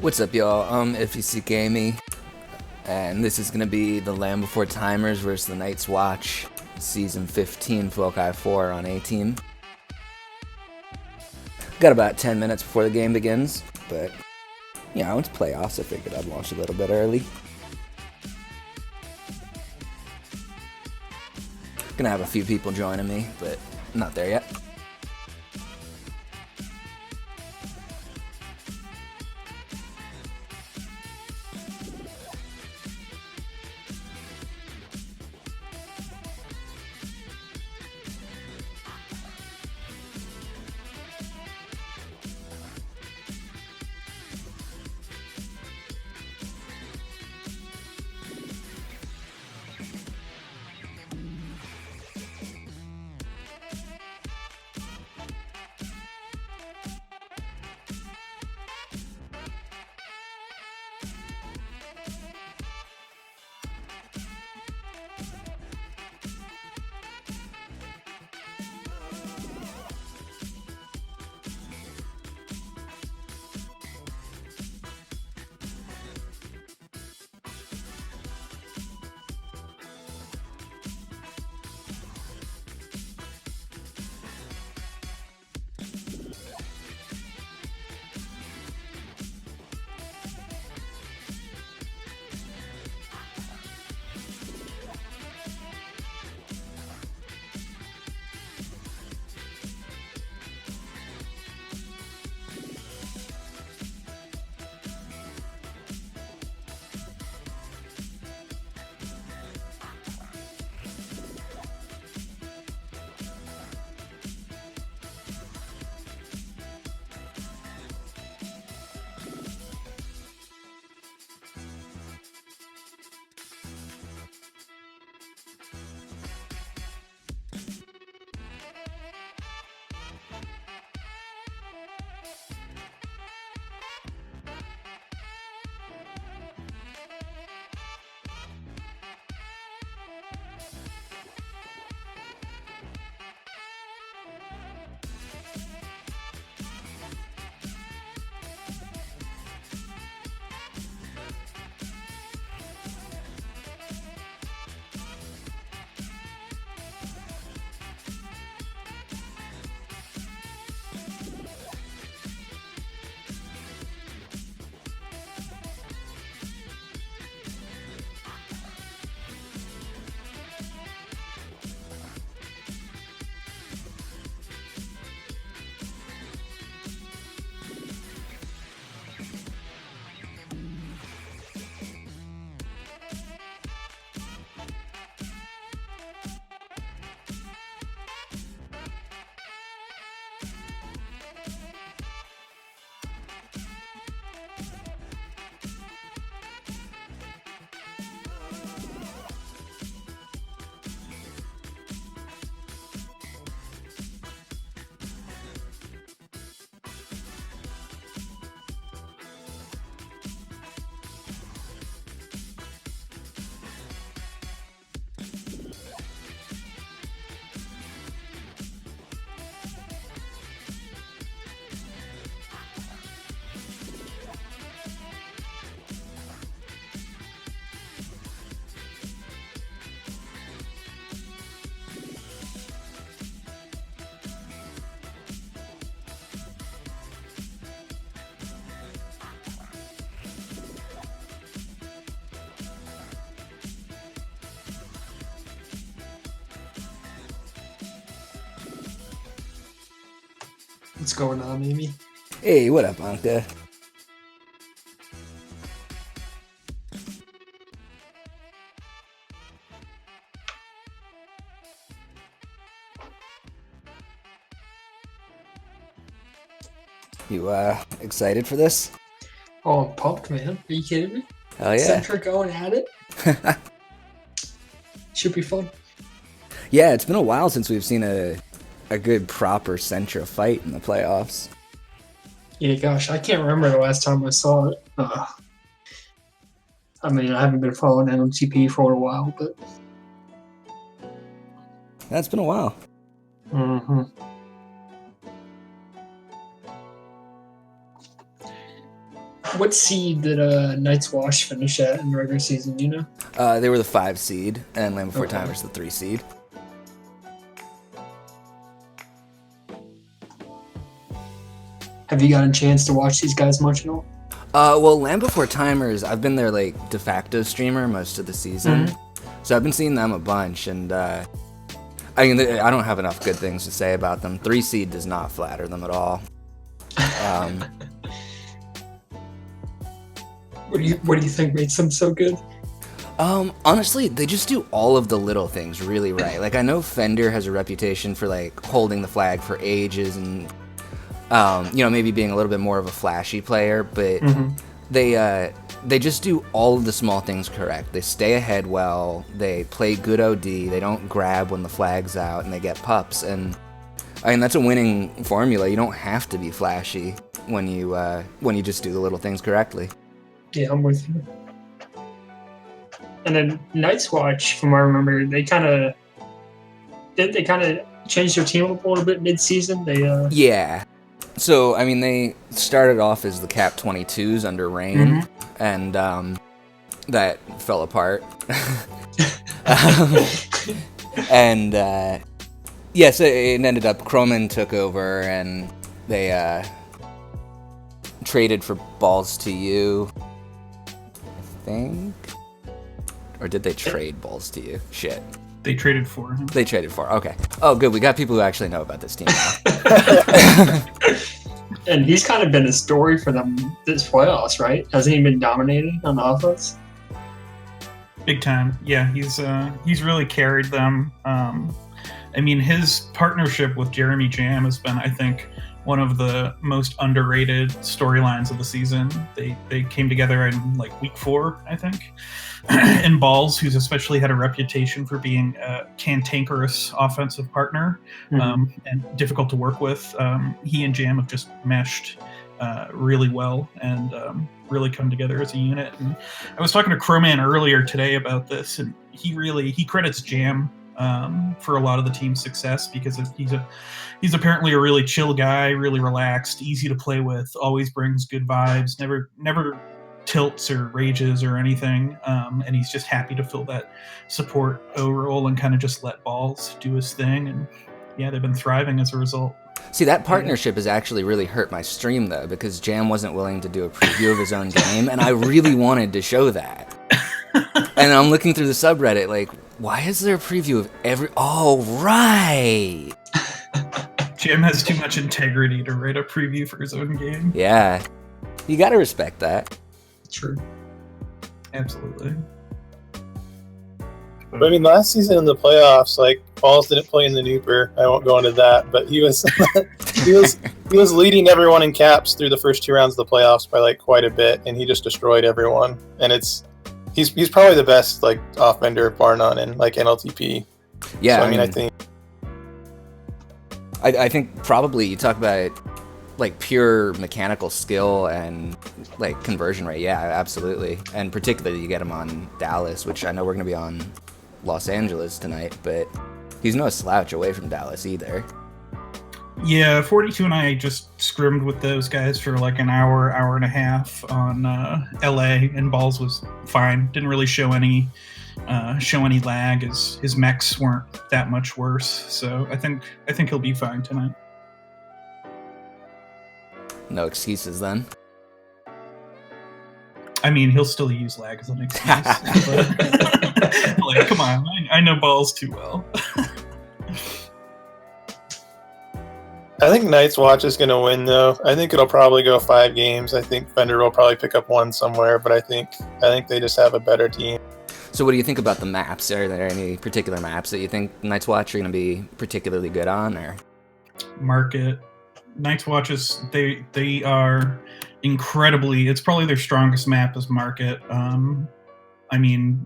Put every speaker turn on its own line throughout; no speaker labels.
What's up, y'all? If you see Gamey, and this is gonna be the Land Before Timers versus the Night's Watch, Season 15, Foci 4 on A-Team. Got about 10 minutes before the game begins, but, you know, it's playoffs, I figured I'd launch a little bit early. Gonna have a few people joining me, but not there yet.
What's going on, Amy?
Hey, what up, Anka? You, excited for this?
Oh, I'm pumped, man. Are you kidding me?
Hell yeah.
Centric going at it? Should be fun.
Yeah, it's been a while since we've seen a good proper Sentra fight in the playoffs.
Yeah, gosh, I can't remember the last time I saw it. I mean, I haven't been following NLTP for a while, but...
That's been a while.
What seed did Night's Watch finish at in the regular season? You know?
They were the 5 seed, and Land Before
Okay.
Timers the 3 seed.
Have you gotten a chance to watch these guys much at all?
Well, Land Before Timers, I've been their like de facto streamer most of the season, so I've been seeing them a bunch, and I mean, I don't have enough good things to say about them. 3 seed does not flatter them at all.
What do you think makes them so good?
Honestly, they just do all of the little things really right. Like, I know Fender has a reputation for like holding the flag for ages and maybe being a little bit more of a flashy player, but they just do all of the small things correct. They stay ahead well, they play good OD, they don't grab when the flag's out, and they get pups. And I mean, that's a winning formula. You don't have to be flashy when you just do the little things correctly.
Yeah, I'm with you. And then Night's Watch, from what I remember, they kind of changed their team up a little bit mid-season.
Yeah. So, I mean, they started off as the Cap 22s under Rain, and that fell apart. So it ended up Croman took over, and they traded for Balls to You, I think. Or did they trade Balls to You? Shit.
They traded for him.
They traded for. Okay. Oh, good. We got people who actually know about this team now.
And he's kind of been a story for them this playoffs, right? Hasn't he been dominating on offense?
Big time. Yeah, he's really carried them. I mean, his partnership with Jeremy Jam has been, I think, one of the most underrated storylines of the season. They came together in like week 4, I think. And Balls, who's especially had a reputation for being a cantankerous offensive partner and difficult to work with, he and Jam have just meshed really well and really come together as a unit. And I was talking to Crowman earlier today about this, and he credits Jam for a lot of the team's success because he's apparently a really chill guy, really relaxed, easy to play with, always brings good vibes, never tilts or rages or anything, and he's just happy to fill that support O role and kind of just let Balls do his thing. And yeah, they've been thriving as a result.
See, that partnership has actually really hurt my stream, though, because Jam wasn't willing to do a preview of his own game, and I really wanted to show that. And I'm looking through the subreddit, like, why is there a preview of every... Oh, right!
Jam has too much integrity to write a preview for his own game.
Yeah. You gotta respect that.
True.
Absolutely.
But I mean, last season in the playoffs, like, Balls didn't play in the Nooper. I won't go into that, but he was he was leading everyone in caps through the first 2 rounds of the playoffs by like quite a bit, and he just destroyed everyone. And he's probably the best like offender bar none in like NLTP.
Yeah,
so,
I think probably you talk about like pure mechanical skill and like conversion rate. Yeah, absolutely. And particularly you get him on Dallas, which I know we're going to be on Los Angeles tonight, but he's no slouch away from Dallas either.
Yeah, 42 and I just scrimmed with those guys for like an hour and a half on LA, and Balls was fine. Didn't really show any lag. His mechs weren't that much worse, so I think he'll be fine tonight.
No excuses then.
I mean, he'll still use lag as an excuse. But, like, come on, I know Balls too well.
I think Night's Watch is going to win, though. I think it'll probably go 5 games. I think Fender will probably pick up 1 somewhere, but I think they just have a better team.
So what do you think about the maps? Are there any particular maps that you think Night's Watch are going to be particularly good on? Or
Market. Night's Watch is, they are incredibly, it's probably their strongest map is Market. I mean,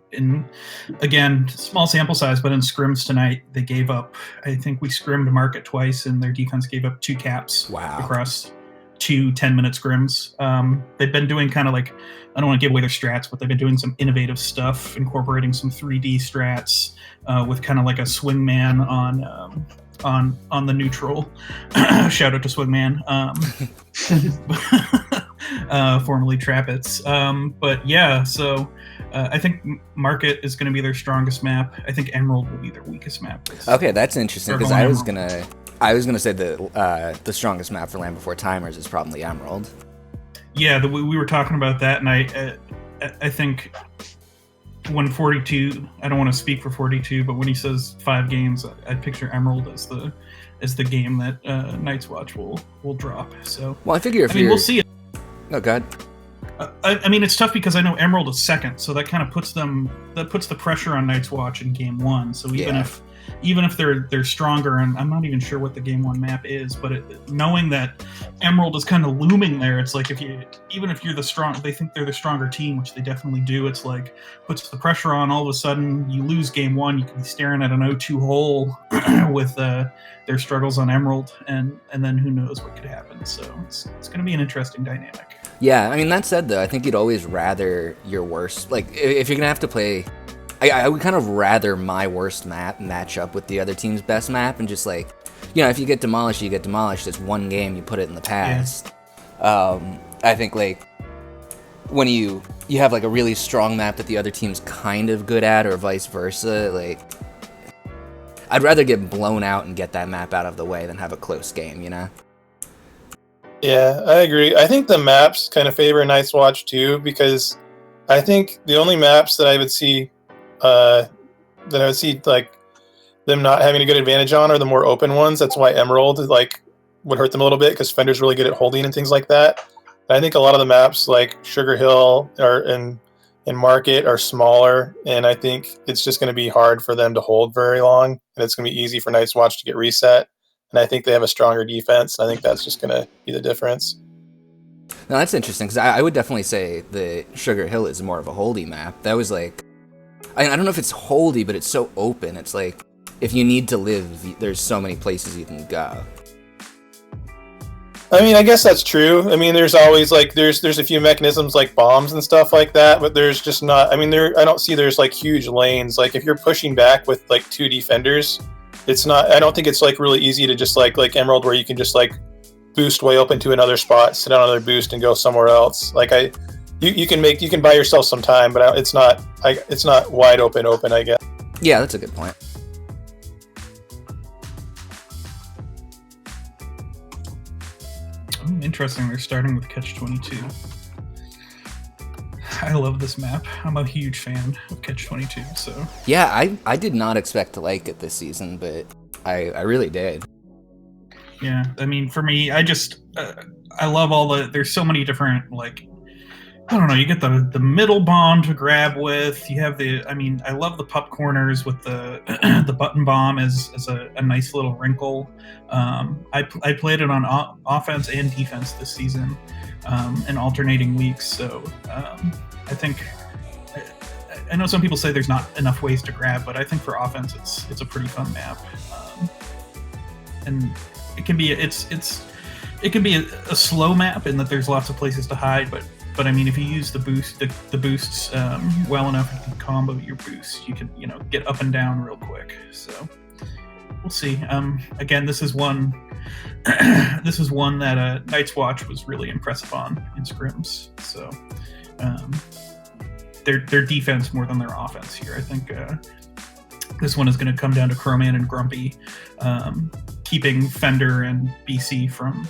again, small sample size, but in scrims tonight, they gave up, I think we scrimmed Market twice, and their defense gave up 2 caps across 2 10-minute scrims. They've been doing kind of like, I don't want to give away their strats, but they've been doing some innovative stuff, incorporating some 3D strats with kind of like a swingman on the neutral. Shout out to Swingman. formerly Trappets. But yeah, so I think Market is going to be their strongest map. I think Emerald will be their weakest map.
Okay, that's interesting because
They're
I
going
was gonna say the strongest map for Land Before Timers is probably Emerald.
Yeah, we were talking about that, and I think when 42, I don't want to speak for 42, but when he says 5 games, I picture Emerald as the game that Night's Watch will drop. So
well, I figure
we'll see it.
Oh God.
I mean, it's tough because I know Emerald is second, so that kind of puts the pressure on Night's Watch in game 1. So even if they're stronger, and I'm not even sure what the game 1 map is, but knowing that Emerald is kind of looming there, it's like even if you're they think they're the stronger team, which they definitely do. It's like puts the pressure on. All of a sudden, you lose game 1, you can be staring at an 0-2 hole with their struggles on Emerald, and then who knows what could happen. So it's going to be an interesting dynamic.
Yeah, I mean, that said, though, I think you'd always rather your worst... Like, if you're going to have to play... I would kind of rather my worst map match up with the other team's best map, and just, like... You know, if you get demolished, you get demolished. It's one game, you put it in the past. Yeah. I think, like, when you have, like, a really strong map that the other team's kind of good at, or vice versa, like... I'd rather get blown out and get that map out of the way than have a close game, you know?
Yeah, I agree. I think the maps kind of favor Night's Watch too, because I think the only maps that I would see like them not having a good advantage on are the more open ones. That's why Emerald like would hurt them a little bit, because Fender's really good at holding and things like that. And I think a lot of the maps like Sugar Hill and Market are smaller, and I think it's just going to be hard for them to hold very long, and it's going to be easy for Night's Watch to get reset. And I think they have a stronger defense. I think that's just going to be the difference.
No, that's interesting, because I would definitely say the Sugar Hill is more of a holdy map. That was like... I don't know if it's holdy, but it's so open. It's like, if you need to live, there's so many places you can go.
I mean, I guess that's true. I mean, there's always, like, there's a few mechanisms like bombs and stuff like that, but there's just not... I mean, I don't see there's, like, huge lanes. Like, if you're pushing back with, like, 2 defenders... It's not. I don't think it's like really easy to just like Emerald, where you can just like boost way up into another spot, sit on another boost, and go somewhere else. Like you can buy yourself some time, but it's not wide open. I guess.
Yeah, that's a good point.
Oh, interesting. They're starting with Catch-22. I love this map. I'm a huge fan of Catch-22, so...
Yeah, I did not expect to like it this season, but I really did.
Yeah, I mean, for me, I just... I love there's so many different, like... I don't know, you get the middle bomb to grab with, you have I love the pup corners with the the button bomb as a nice little wrinkle. I played it on offense and defense this season. In alternating weeks, so I think I know some people say there's not enough ways to grab, but I think for offense it's a pretty fun map, and it can be it can be a slow map in that there's lots of places to hide, but I mean, if you use the boosts well enough, you can combo your boosts. You can get up and down real quick. So we'll see. Again, this is one that Night's Watch was really impressive on in scrims. So their defense more than their offense here. I think this one is going to come down to Crowman and Grumpy keeping Fender and BC from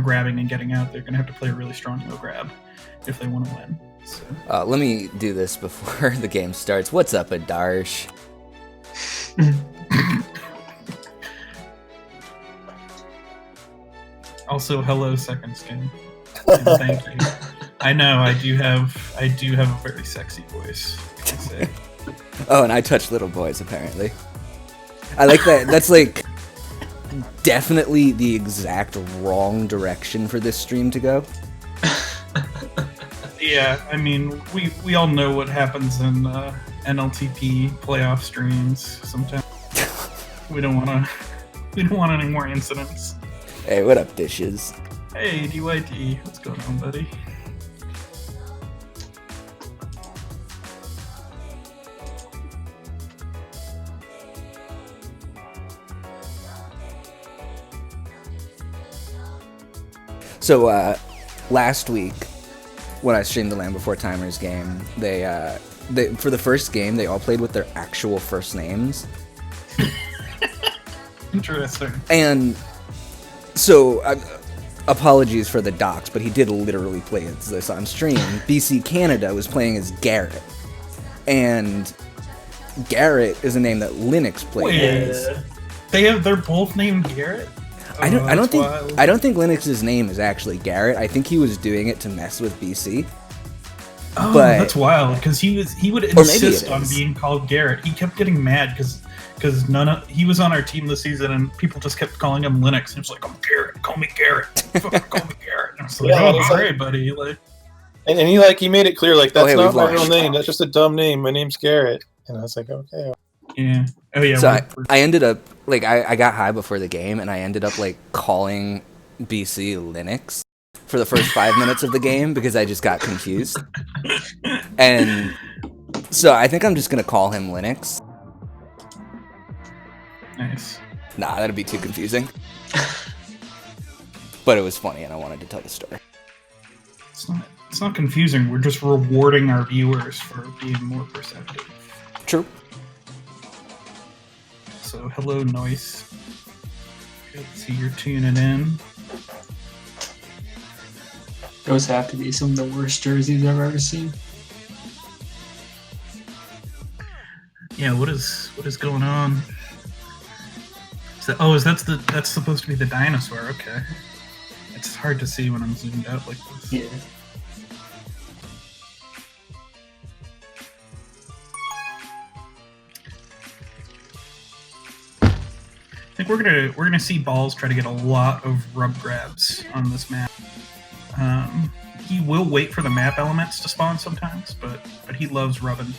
grabbing and getting out. They're going to have to play a really strong no grab if they want to win. So.
Let me do this before the game starts. What's up, Adarsh?
Also, hello, Second Skin. And thank you. I know I do have a very sexy voice. I say.
Oh, and I touch little boys apparently. I like that. That's like definitely the exact wrong direction for this stream to go.
Yeah, I mean, we all know what happens in NLTP playoff streams sometimes. We don't want any more incidents.
Hey, what up, dishes?
Hey, DYT, what's going on, buddy?
So, last week when I streamed the Land Before Timers game, they for the first game they all played with their actual first names.
Interesting.
And so, apologies for the docs, but he did literally play as this on stream. BC Canada was playing as Garrett, and Garrett is a name that Linux plays as.
They're both named Garrett.
I don't think Linux's name is actually Garrett. I think he was doing it to mess with BC.
Oh,
but,
that's wild, because he would insist on being called Garrett. He kept getting mad because he was on our team this season and people just kept calling him Linux. He was like, "I'm Garrett, call me Garrett, fucking call me Garrett." And I was like, "Oh, sorry, buddy." Like,
and he made it clear, like, that's not my real name. That's just a dumb name. My name's Garrett. And I was like, okay.
Yeah. Oh yeah.
So I ended up like I got high before the game and I ended up like calling BC Linux for the first 5 minutes of the game because I just got confused. And so I think I'm just gonna call him Linux.
Nice.
Nah, that'd be too confusing. But it was funny and I wanted to tell the story.
It's not confusing. We're just rewarding our viewers for being more perceptive.
True.
So, hello, Noise. Good to see you're tuning in.
Those have to be some of the worst jerseys I've ever seen.
Yeah, what is going on? That's supposed to be the dinosaur? Okay. It's hard to see when I'm zoomed out like this.
Yeah.
I think we're gonna see Balls try to get a lot of rub grabs on this map. He will wait for the map elements to spawn sometimes, but he loves rubbing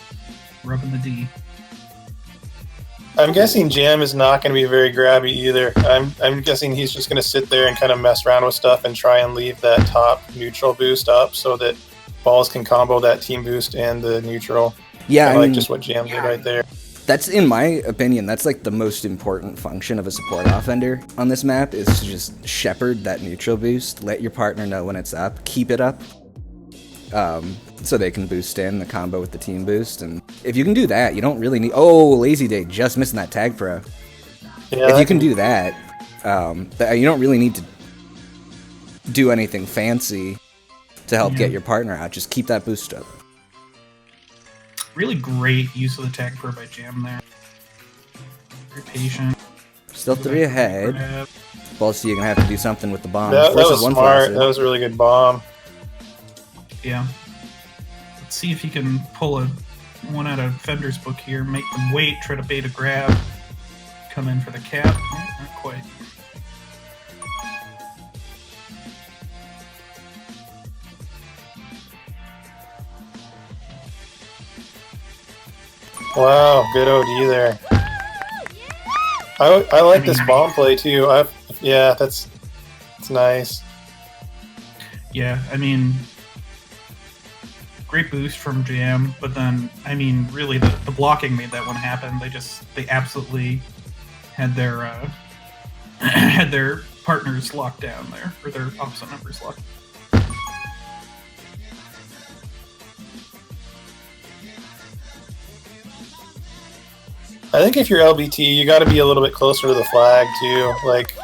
the D.
I'm guessing Jam is not going to be very grabby either. I'm guessing he's just going to sit there and kind of mess around with stuff and try and leave that top neutral boost up so that Balls can combo that team boost and the neutral.
Yeah,
I like just what Jam did right there.
That's, in my opinion, that's like the most important function of a support offender on this map is to just shepherd that neutral boost, let your partner know when it's up, keep it up, so they can boost in the combo with the team boost. And if you can do that, you don't really need... Oh, Lazy Day just missing that tag pro.
Yeah,
if you can do that, you don't really need to do anything fancy to help get your partner out. Just keep that boost up.
Really great use of the tag pro by Jam there. Very patient.
Still 3 ahead. Balls, you're going to have to do something with the bomb.
That was smart. That was a really good bomb.
Yeah. Let's see if he can pull one out of Fender's book here. Make them wait, try to bait a grab. Come in for the cap. Not quite.
Wow, good OD there. I like this bomb play too. Yeah, that's nice.
Yeah, I mean, great boost from Jam, but then really the blocking made that one happen. They absolutely had their had their partners locked down there, or their opposite numbers locked.
I think if you're LBT, you got to be a little bit closer to the flag too. Like,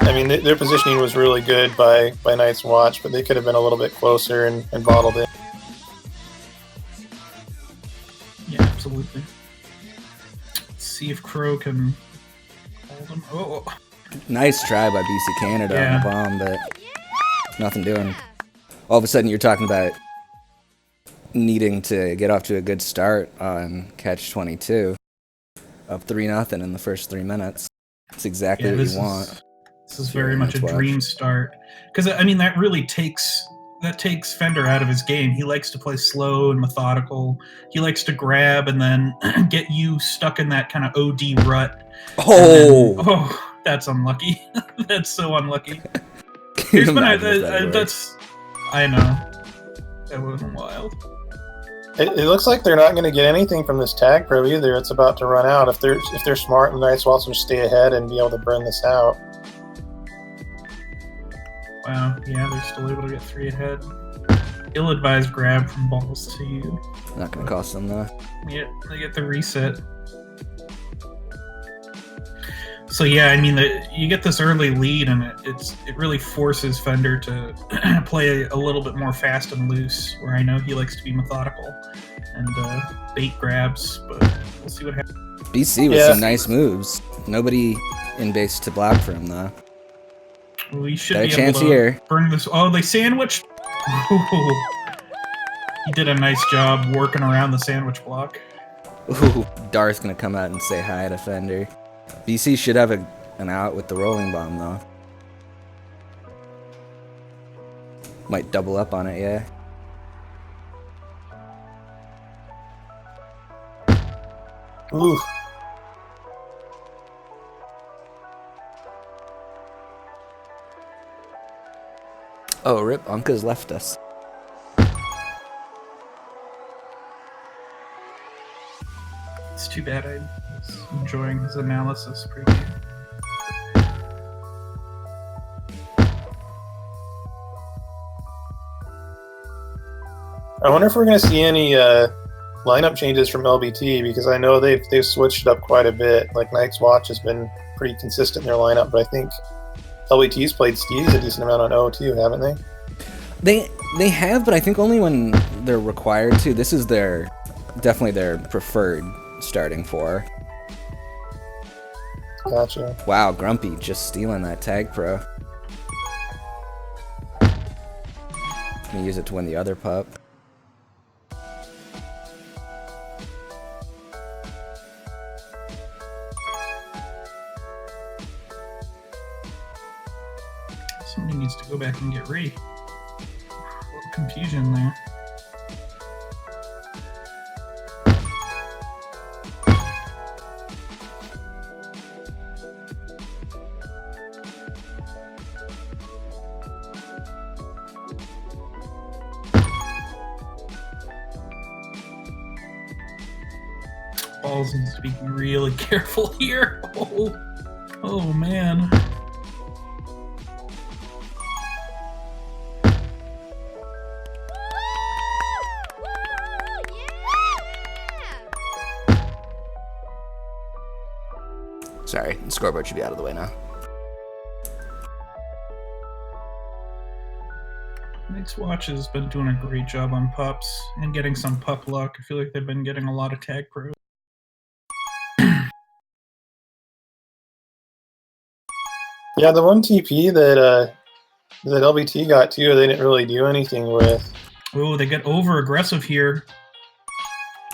I mean, their positioning was really good by Night's Watch, but they could have been a little bit closer and bottled it.
Yeah, absolutely. Let's see if Crow can hold him. Oh,
nice try by BC Canada on the bomb, but nothing doing. All of a sudden, you're talking about needing to get off to a good start on Catch 22. Up 3-0 in the first 3 minutes. That's exactly what you want.
This is very much a dream start. Because, I mean, that really takes Fender out of his game. He likes to play slow and methodical. He likes to grab and then get you stuck in that kind of OD rut.
Oh!
That's unlucky. That's so unlucky.
I
know. That wasn't wild.
It looks like they're not going to get anything from this tag pro either. It's about to run out. If they're smart, and Night's Watch will stay ahead and be able to burn this out.
Wow, yeah, they're still able to get 3 ahead. Ill-advised grab from balls to you.
Not gonna cost them though.
Yeah, they get the reset. So yeah, I mean, you get this early lead, and it really forces Fender to play a little bit more fast and loose. Where I know he likes to be methodical and bait grabs, but we'll see what happens.
BC with some nice moves. Nobody in base to block for him though.
We should
Got a
be
chance
able to
here.
bring this. Oh, they sandwiched. He did a nice job working around the sandwich block.
Ooh, Darth's gonna come out and say hi to Fender. BC should have an out with the rolling bomb though. Might double up on it, yeah.
Ooh.
Oh, rip, Unka's left us.
It's too bad. I was enjoying his analysis preview.
I wonder if we're going to see any lineup changes from LBT, because I know they've switched it up quite a bit. Like Night's Watch has been pretty consistent in their lineup, but I think LBT's played Steez a decent amount on O too, haven't they?
They have, but I think only when they're required to. This is definitely their preferred starting 4.
Gotcha.
Wow, Grumpy just stealing that tag pro. Gonna use it to win the other pup.
Somebody needs to go back and get Ree. A little confusion there. Balls needs to be really careful here. Oh man.
Sorry, the scoreboard should be out of the way now.
Night's Watch has been doing a great job on pups and getting some pup luck. I feel like they've been getting a lot of tag pros.
Yeah, the one TP that LBT got too, they didn't really do anything with.
Oh, they get over aggressive here.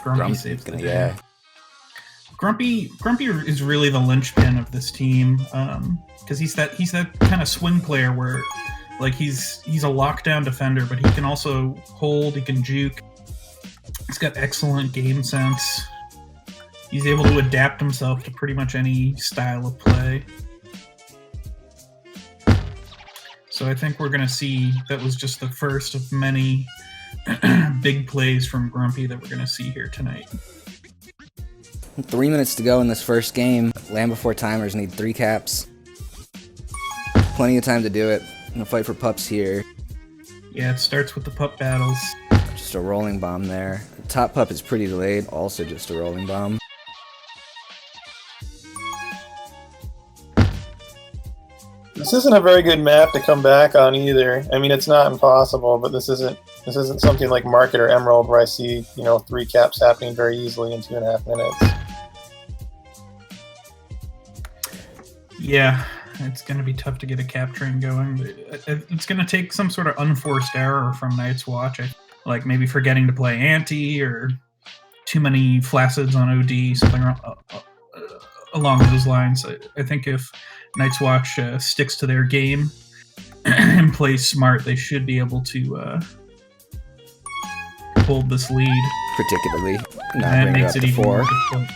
Grumpy saves the day.
Yeah.
Grumpy is really the linchpin of this team, because he's that kind of swing player where, like, he's a lockdown defender, but he can also hold, he can juke. He's got excellent game sense. He's able to adapt himself to pretty much any style of play. So I think we're going to see that was just the first of many big plays from Grumpy that we're going to see here tonight.
3 minutes to go in this first game. Land Before Timers need 3 caps. Plenty of time to do it. Gonna fight for pups here.
Yeah, it starts with the pup battles.
Just a rolling bomb there. The top pup is pretty delayed. Also just a rolling bomb.
This isn't a very good map to come back on either. I mean, it's not impossible, but this isn't something like Market or Emerald where I see 3 caps happening very easily in 2.5 minutes.
Yeah, it's going to be tough to get a cap train going. But it's going to take some sort of unforced error from Night's Watch, like maybe forgetting to play ante or too many flacids on OD, something along those lines. I think if Night's Watch sticks to their game and plays smart, they should be able to hold this lead.
Particularly.
That makes it even more difficult.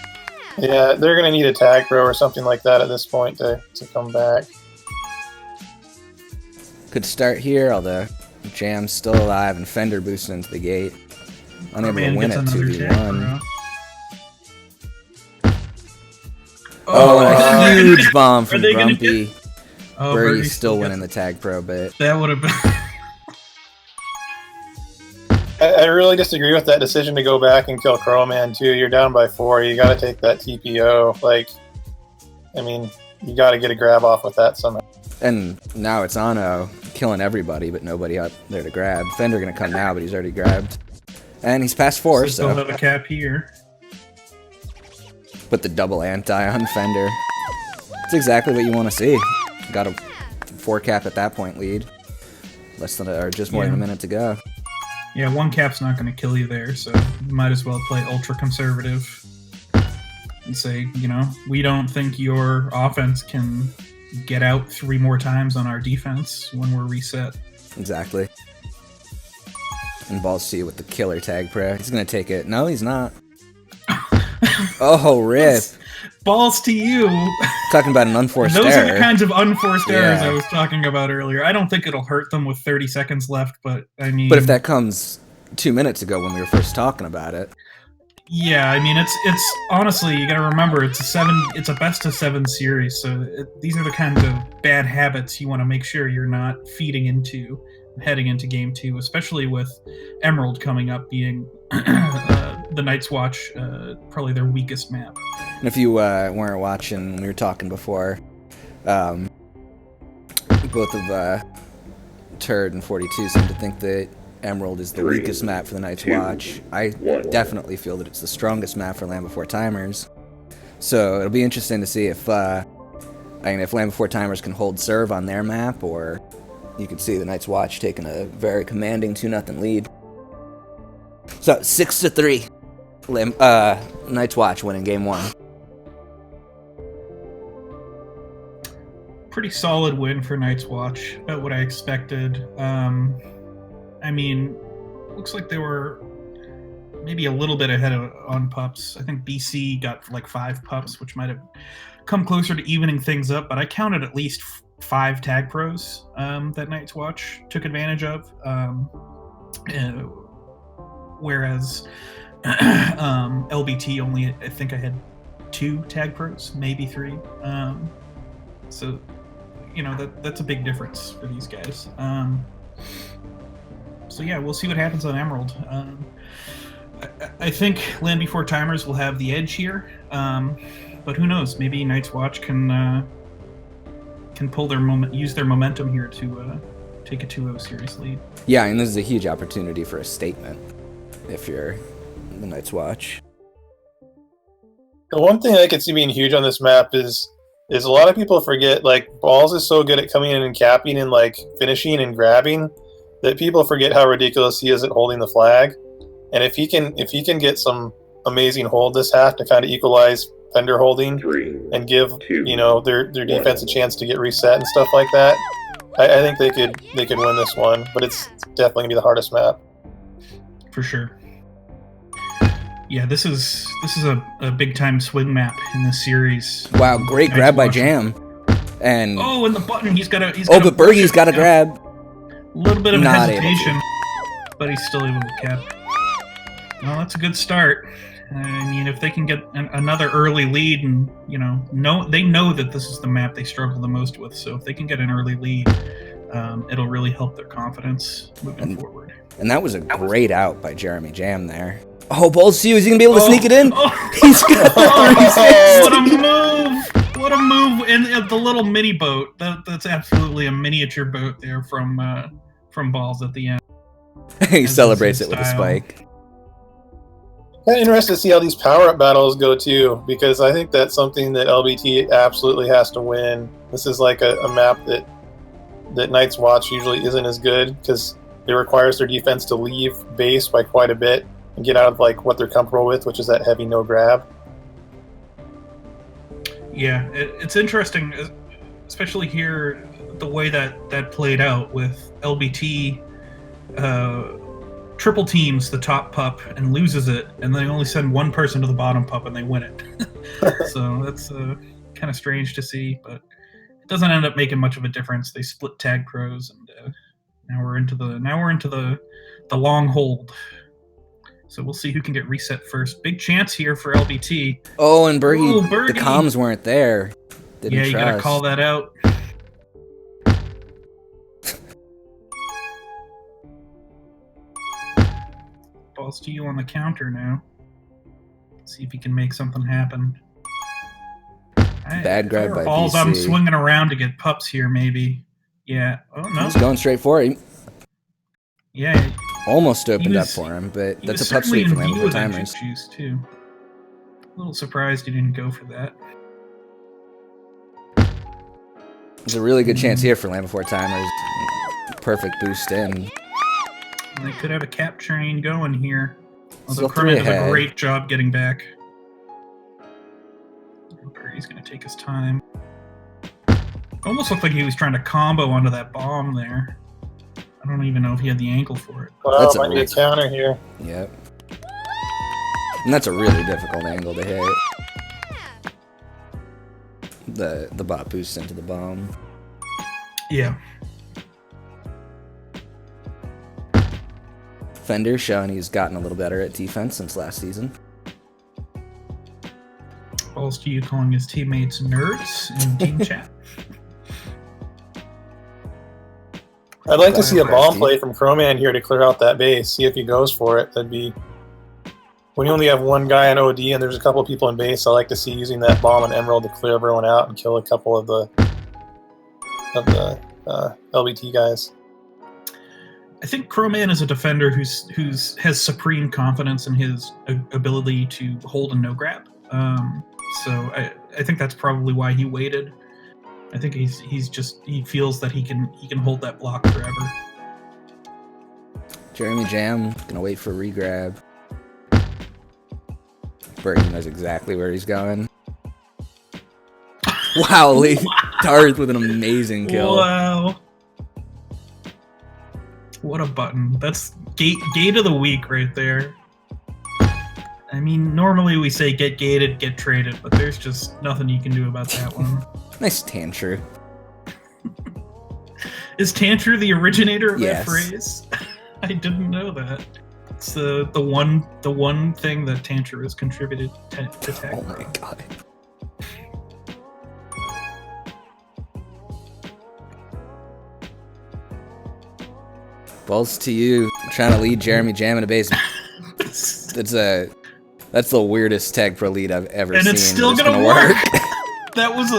Yeah, they're going to need a tag pro or something like that at this point to come back.
Could start here, although Jam's still alive and Fender boosted into the gate. Unable to win at 2v1. Oh, and a huge bomb from Grumpy.
Oh,
Bergie's still
gets
winning the tag pro bit.
That would have been.
I really disagree with that decision to go back and kill Crowman too. You're down by 4. You got to take that TPO. Like, I mean, you got to get a grab off with that somehow.
And now it's Ano killing everybody, but nobody out there to grab. Fender gonna come now, but he's already grabbed. And he's past 4,
Still
so.
have a cap here.
Put the double anti on Fender. It's exactly what you want to see. Got a 4 cap at that point lead. Less than or just more than a minute to go.
Yeah, 1 cap's not going to kill you there, so you might as well play ultra conservative and say, you know, we don't think your offense can get out 3 more times on our defense when we're reset.
Exactly. And balls to you with the killer tag prayer. He's going to take it. No, he's not. Oh, rip.
Balls to you.
Talking about an unforced
Those
error.
are the kinds of unforced errors
Yeah.
I was talking about earlier. I don't think it'll hurt them with 30 seconds left, but I mean...
But if that comes 2 minutes ago when we were first talking about it.
Yeah, I mean, it's honestly, you gotta remember, it's a best of 7 series, so these are the kinds of bad habits you want to make sure you're not feeding into heading into game 2, especially with Emerald coming up being the Night's Watch, probably their weakest map.
And if you weren't watching when we were talking before, both of Turd and 42 seem to think that Emerald is the weakest map for the Night's Watch. I definitely feel that it's the strongest map for Land Before Timers. So it'll be interesting to see if if Land Before Timers can hold serve on their map, or you could see the Night's Watch taking a very commanding 2-0 lead. So 6-3, Night's Watch winning game 1.
Pretty solid win for Night's Watch, about what I expected. I mean, looks like they were maybe a little bit ahead on pups. I think BC got like 5 pups, which might have come closer to evening things up, but I counted at least 5 tag pros that Night's Watch took advantage of. Whereas LBT only, I think I had 2 tag pros, maybe 3. So, you know, that's a big difference for these guys. So yeah, we'll see what happens on Emerald. I think Land Before Timers will have the edge here, but who knows? Maybe Night's Watch can pull their use their momentum here to take a 2-0 series lead.
Yeah, and this is a huge opportunity for a statement if you're the Night's Watch.
The one thing I could see being huge on this map is a lot of people forget, like, Balls is so good at coming in and capping and, like, finishing and grabbing that people forget how ridiculous he is at holding the flag. And if he can get some amazing hold this half to kind of equalize Fender holding and give their defense a chance to get reset and stuff like that, I think they could win this one. But it's definitely gonna be the hardest map.
For sure. Yeah, this is a big time swing map in this series.
Wow, great grab by Jam. And
and the button, but
Bergie's got to grab.
A little bit of
Not
hesitation, but he's still able to cap. Well, that's a good start. I mean, if they can get another early lead, and they know that this is the map they struggle the most with. So if they can get an early lead, it'll really help their confidence moving forward.
And that was a great out by Jeremy Jam there. Oh, balls to you. Is he going to be able to sneak it in? He's got
What a move! What a move in the little mini boat. That's absolutely a miniature boat there from Balls at the end.
He celebrates it with a spike.
I'm interested to see how these power-up battles go, too, because I think that's something that LBT absolutely has to win. This is like a map that Night's Watch usually isn't as good, because it requires their defense to leave base by quite a bit and get out of like what they're comfortable with, which is that heavy no grab.
Yeah, it's interesting, especially here, the way that played out with LBT triple teams the top pup and loses it, and they only send one person to the bottom pup and they win it. So that's kind of strange to see, but it doesn't end up making much of a difference. They split tag pros, and now we're into the long hold. So we'll see who can get reset first. Big chance here for LBT.
Oh, and Bergie, the comms weren't there.
You gotta call that out. Balls to you on the counter now. See if he can make something happen.
Bad grab by
Balls,
BC.
I'm swinging around to get pups here, maybe. Yeah. Oh, no.
He's going straight for it.
Yeah.
Almost opened up for him, but that's a pup sweep for Land Before Timers.
Juice too. A little surprised he didn't go for that.
There's a really good chance here for Land Before Timers. Perfect boost in.
And they could have a cap train going here. Although
Still 3
Kermit does a
ahead.
great job getting back. He's going to take his time. Almost looked like he was trying to combo onto that bomb there. I don't even know if he had the ankle for it.
Well,
That's
might be a counter here.
Yep. And that's a really difficult angle to hit. The bot boosts into the bomb.
Yeah.
Fender showing he's gotten a little better at defense since last season.
Balls to you calling his teammates nerds in team chat.
I'd like to see a bomb play from Crowman here to clear out that base. See if he goes for it. That'd be... When you only have one guy in OD and there's a couple of people in base, I like to see using that bomb and Emerald to clear everyone out and kill a couple of the LBT guys.
I think Crowman is a defender who has supreme confidence in his ability to hold and no grab. So I think that's probably why he waited. I think he feels that he can hold that block forever.
Jeremy Jam gonna wait for regrab. Bergen knows exactly where he's going. Wow, Lee Darth with an amazing kill.
Wow. What a button. That's gate of the week right there. I mean, normally we say get gated, get traded, but there's just nothing you can do about that one.
Nice Tantru.
Is Tantru the originator of
Yes.
that phrase? I didn't know that. It's the one thing that Tantru has contributed to tech.
Oh my god. Balls to you, trying to lead Jeremy Jam in a base. That's the weirdest tag pro lead I've ever seen.
And it's still gonna work. That was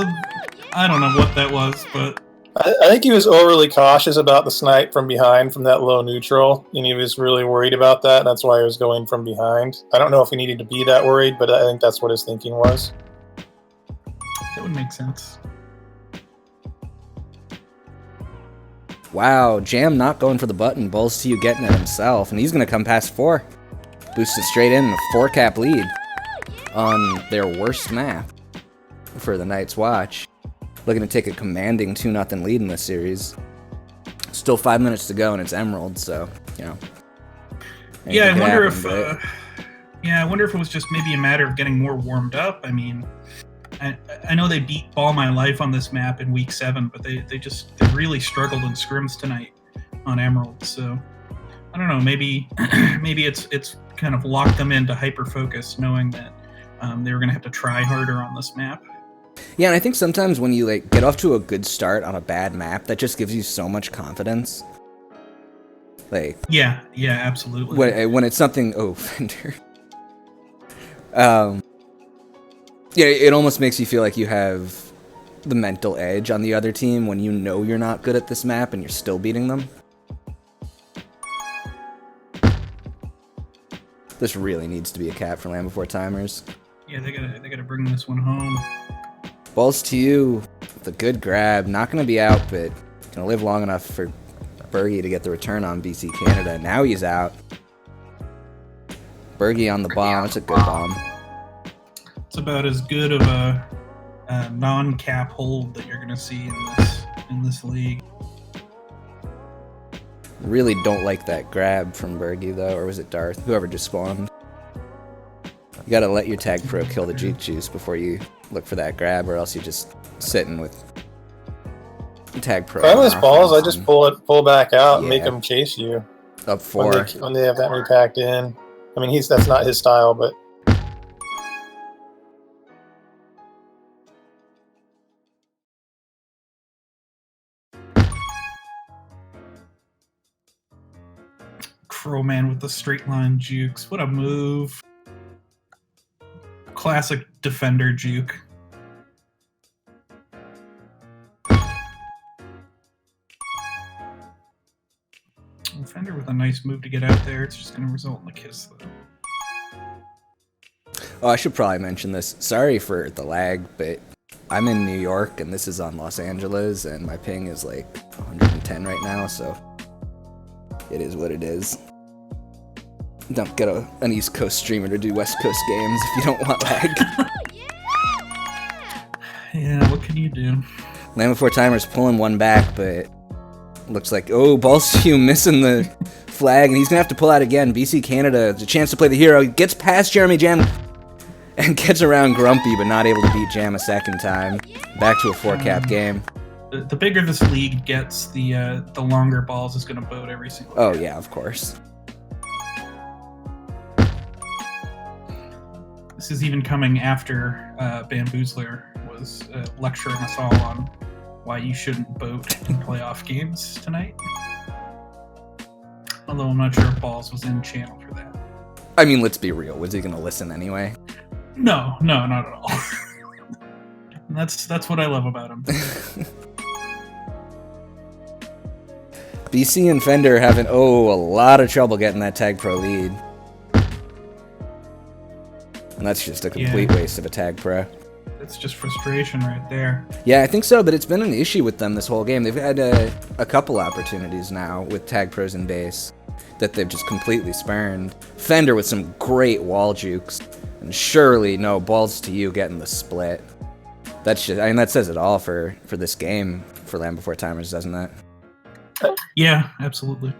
I don't know what that was, but
I think he was overly cautious about the snipe from behind from that low neutral, and he was really worried about that. That's why he was going from behind. I don't know if he needed to be that worried, but I think that's what his thinking was.
that would make sense.
Wow, Jam not going for the button. Balls to you getting it himself, and he's gonna come past 4. Boosted straight in, a 4-cap lead on their worst map for the Night's Watch. Looking to take a commanding 2-0 lead in this series. Still 5 minutes to go, and it's Emerald, so, you know.
Yeah, I wonder if
right?
I wonder if it was just maybe a matter of getting more warmed up. I mean, I know they beat Ball My Life on this map in week 7, but they really struggled in scrims tonight on Emerald. So I don't know. Maybe it's kind of locked them into hyper focus, knowing that they were going to have to try harder on this map.
Yeah, and I think sometimes when you like get off to a good start on a bad map, that just gives you so much confidence. Like
Yeah, absolutely.
when it's something Fender. Yeah, it almost makes you feel like you have the mental edge on the other team when you know you're not good at this map and you're still beating them. This really needs to be a cap for Land Before Timers.
Yeah, they gotta bring this one home.
Balls to you with a good grab. Not going to be out, but going to live long enough for Bergie to get the return on BC Canada. Now he's out. Bergie on the bomb. It's a good bomb.
It's about as good of a non-cap hold that you're going to see in this league.
Really don't like that grab from Bergie, though. Or was it Darth? Whoever just spawned. You got to let your tag pro kill the Juke Juice before you look for that grab, or else you're just sitting with tag pro.
If I was Balls, I just pull back out and make
Yeah.
him chase you.
Up 4.
When they have that many packed in. I mean, that's not his style, but...
Crowman with the straight line jukes. What a move. Classic defender juke. Fender with a nice move to get out there. It's just going to result in a kiss, though.
Oh, I should probably mention this. Sorry for the lag, but I'm in New York, and this is on Los Angeles, and my ping is like 110 right now, so it is what it is. Don't get an East Coast streamer to do West Coast games if you don't want lag.
Yeah, what can you do?
Land Before Timer's pulling one back, but looks like, oh, balls to you, missing the flag, and he's going to have to pull out again. BC Canada, a chance to play the hero. He gets past Jeremy Jam and gets around Grumpy, but not able to beat Jam a second time. Back to a 4-cap game.
The bigger this league gets, the longer balls is going to boat every single
Oh,
game.
yeah, of course.
This is even coming after Bamboozler was lecturing us all on why you shouldn't boat in playoff games tonight. Although I'm not sure if Balls was in channel for that.
I mean, let's be real. Was he going to listen anyway?
No, not at all. That's what I love about him.
BC and Fender having, a lot of trouble getting that Tag Pro lead. And that's just a complete waste of a Tag Pro.
That's just frustration right there.
Yeah, I think so, but it's been an issue with them this whole game. They've had a couple opportunities now with Tag Pros in base that they've just completely spurned. Fender with some great wall jukes, and surely no balls to you getting the split. That's just, I mean, that says it all for this game for Land Before Timers, doesn't it?
Yeah, absolutely.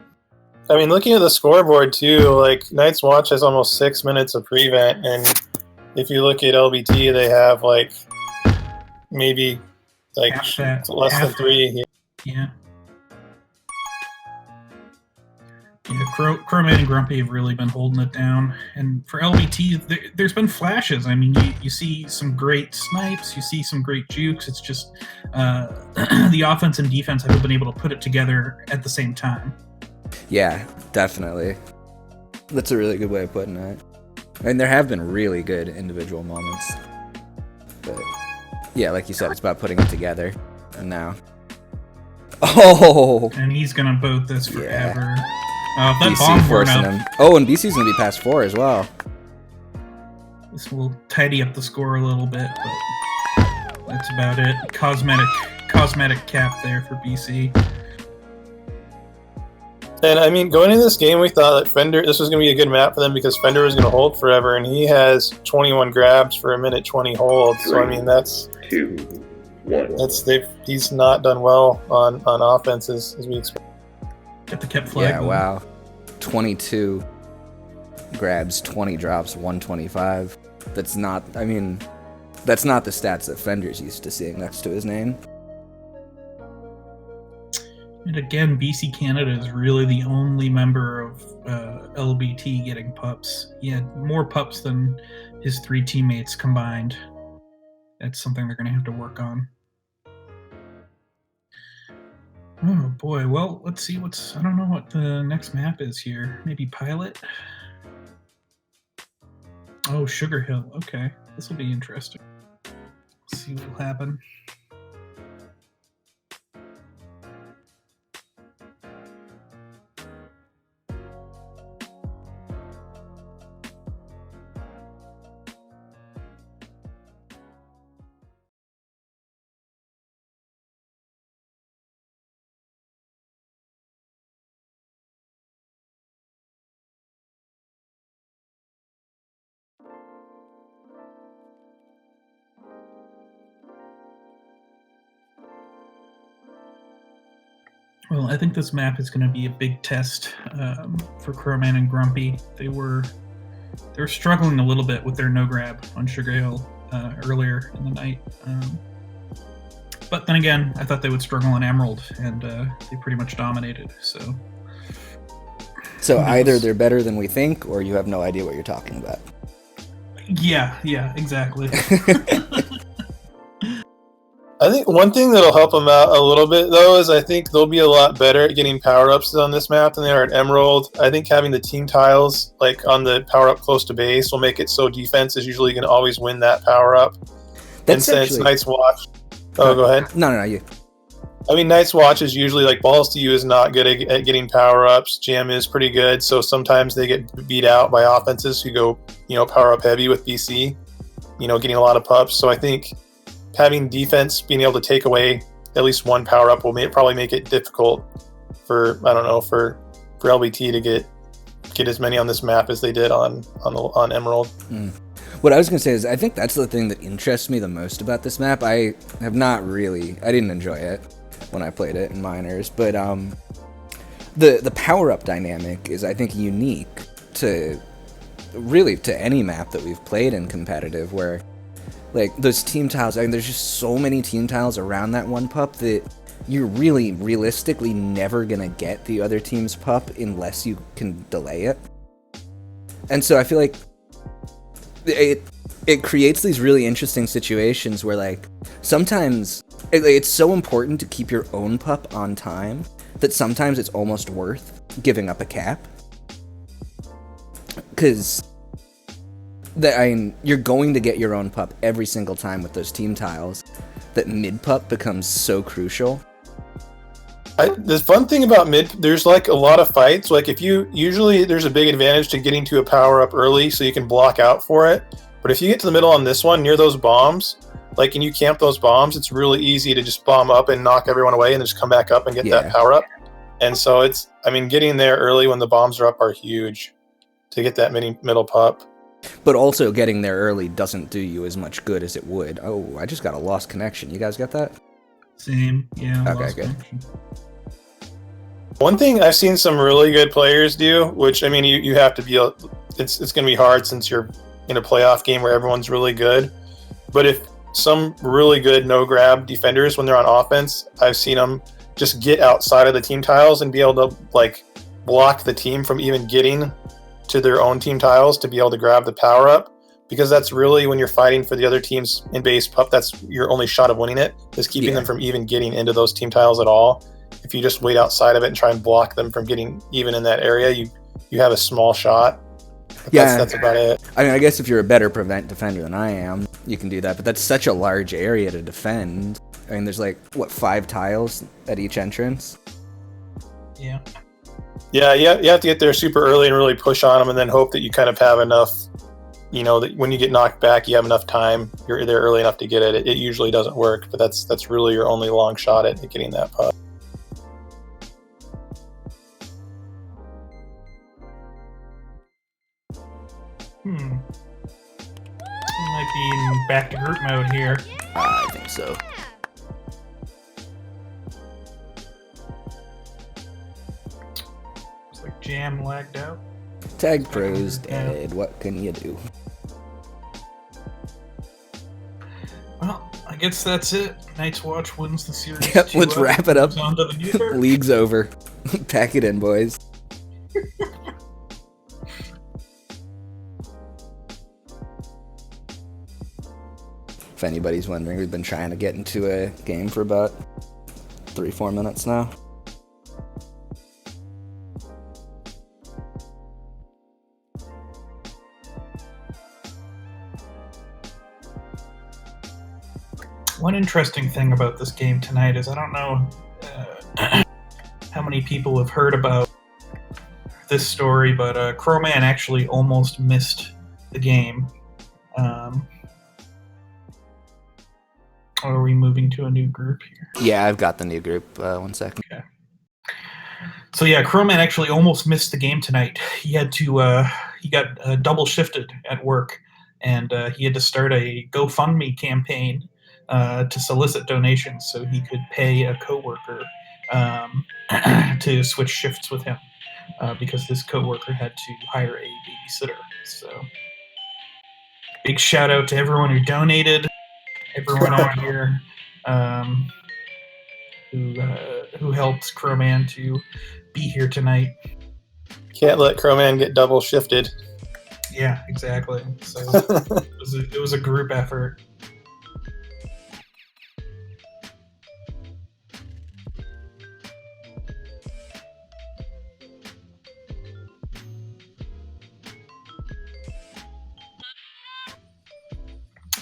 I mean, looking at the scoreboard too, like Night's Watch has almost 6 minutes of prevent, and if you look at LBT, they have like maybe like less than 3.
Yeah. Yeah, Crowman and Grumpy have really been holding it down. And for LBT, there's been flashes. I mean, you see some great snipes, you see some great jukes. It's just the offense and defense haven't been able to put it together at the same time.
Yeah, definitely. That's a really good way of putting it. And there have been really good individual moments. But yeah, like you said, it's about putting it together. And now. Oh!
And he's going to boat this forever. That
BC
bomb
forcing him. Oh, and BC's going to be past 4 as well.
This will tidy up the score a little bit, but that's about it. Cosmetic cap there for BC.
And I mean, going into this game, we thought that this was going to be a good map for them because Fender was going to hold forever, and he has 21 grabs for a minute 20 holds. So I mean, that's
2, 1.
He's not done well on offenses as we expect.
Get the kept flag.
Yeah, wow. 22 grabs, 20 drops, 125. That's not the stats that Fender's used to seeing next to his name.
And again, BC Canada is really the only member of LBT getting pups. He had more pups than his 3 teammates combined. That's something they're going to have to work on. Oh boy, well, let's see I don't know what the next map is here. Maybe Pilot? Oh, Sugar Hill. Okay, this will be interesting. Let's see what will happen. Well, I think this map is going to be a big test for Crowman and Grumpy. They were struggling a little bit with their no grab on Sugar Hill earlier in the night. But then again, I thought they would struggle on Emerald, and they pretty much dominated. So
either they're better than we think, or you have no idea what you're talking about.
Yeah, exactly.
I think one thing that'll help them out a little bit, though, is I think they'll be a lot better at getting power-ups on this map than they are at Emerald. I think having the team tiles, like on the power-up close to base, will make it so defense is usually going to always win that power-up. And since Night's Watch... Oh, go ahead.
No, you.
I mean, Night's Watch is usually, like, Balls to You is not good at getting power-ups. Jam is pretty good, so sometimes they get beat out by offenses who go, power-up heavy with BC, getting a lot of pups. So I think having defense being able to take away at least one power-up will probably make it difficult for LBT to get as many on this map as they did on Emerald.
What I was going to say is I think that's the thing that interests me the most about this map. I didn't enjoy it when I played it in Minors, but the power-up dynamic is, I think, unique to any map that we've played in competitive, where like those team tiles, I mean, there's just so many team tiles around that one pup that you're really realistically never gonna get the other team's pup unless you can delay it. And so I feel like it creates these really interesting situations where, like, sometimes it's so important to keep your own pup on time that sometimes it's almost worth giving up a cap. Because you're going to get your own pup every single time with those team tiles, that mid pup becomes so crucial.
The fun thing about mid, there's like a lot of fights. Like usually there's a big advantage to getting to a power up early so you can block out for it. But if you get to the middle on this one near those bombs, like, and you camp those bombs, it's really easy to just bomb up and knock everyone away and just come back up and get that power up. And so getting there early when the bombs are up are huge to get that middle pup.
But also getting there early doesn't do you as much good as it would. Oh, I just got a lost connection. You guys got that?
Same, yeah.
Okay, good.
One thing I've seen some really good players do, which, I mean, you have to be, it's going to be hard since you're in a playoff game where everyone's really good. But if some really good no-grab defenders, when they're on offense, I've seen them just get outside of the team tiles and be able to, like, block the team from even getting to their own team tiles to be able to grab the power up, because that's really, when you're fighting for the other team's in base pup, that's your only shot of winning it, is keeping them from even getting into those team tiles at all. If you just wait outside of it and try and block them from getting even in that area, you have a small shot. But that's about it.
I mean, I guess if you're a better prevent defender than I am, you can do that, but that's such a large area to defend. I mean, there's like, 5 tiles at each entrance?
Yeah.
Yeah, you have to get there super early and really push on them, and then hope that you kind of have enough, that when you get knocked back, you have enough time. You're there early enough to get it. It usually doesn't work, but that's really your only long shot at getting that puck.
Might be in back to group mode here.
I think so.
It's like Jam lagged out.
Tag Pro's dead. What can you do?
Well, I guess that's it. Night's Watch wins the series.
Yep, let's wrap it up.
On to the neuter.
League's over. Pack it in, boys. If anybody's wondering, we've been trying to get into a game for about 3-4 minutes now.
One interesting thing about this game tonight is I don't know how many people have heard about this story, but Crowman actually almost missed the game. Are we moving to a new group here?
Yeah, I've got the new group. 1 second.
Okay. So yeah, Crowman actually almost missed the game tonight. He had to, he got double shifted at work, and he had to start a GoFundMe campaign to solicit donations so he could pay a coworker to switch shifts with him, because this coworker had to hire a babysitter. So big shout out to everyone who donated. Everyone out here who helped Crowman to be here tonight.
Can't let Crowman get double shifted.
Yeah, exactly. So it was a group effort.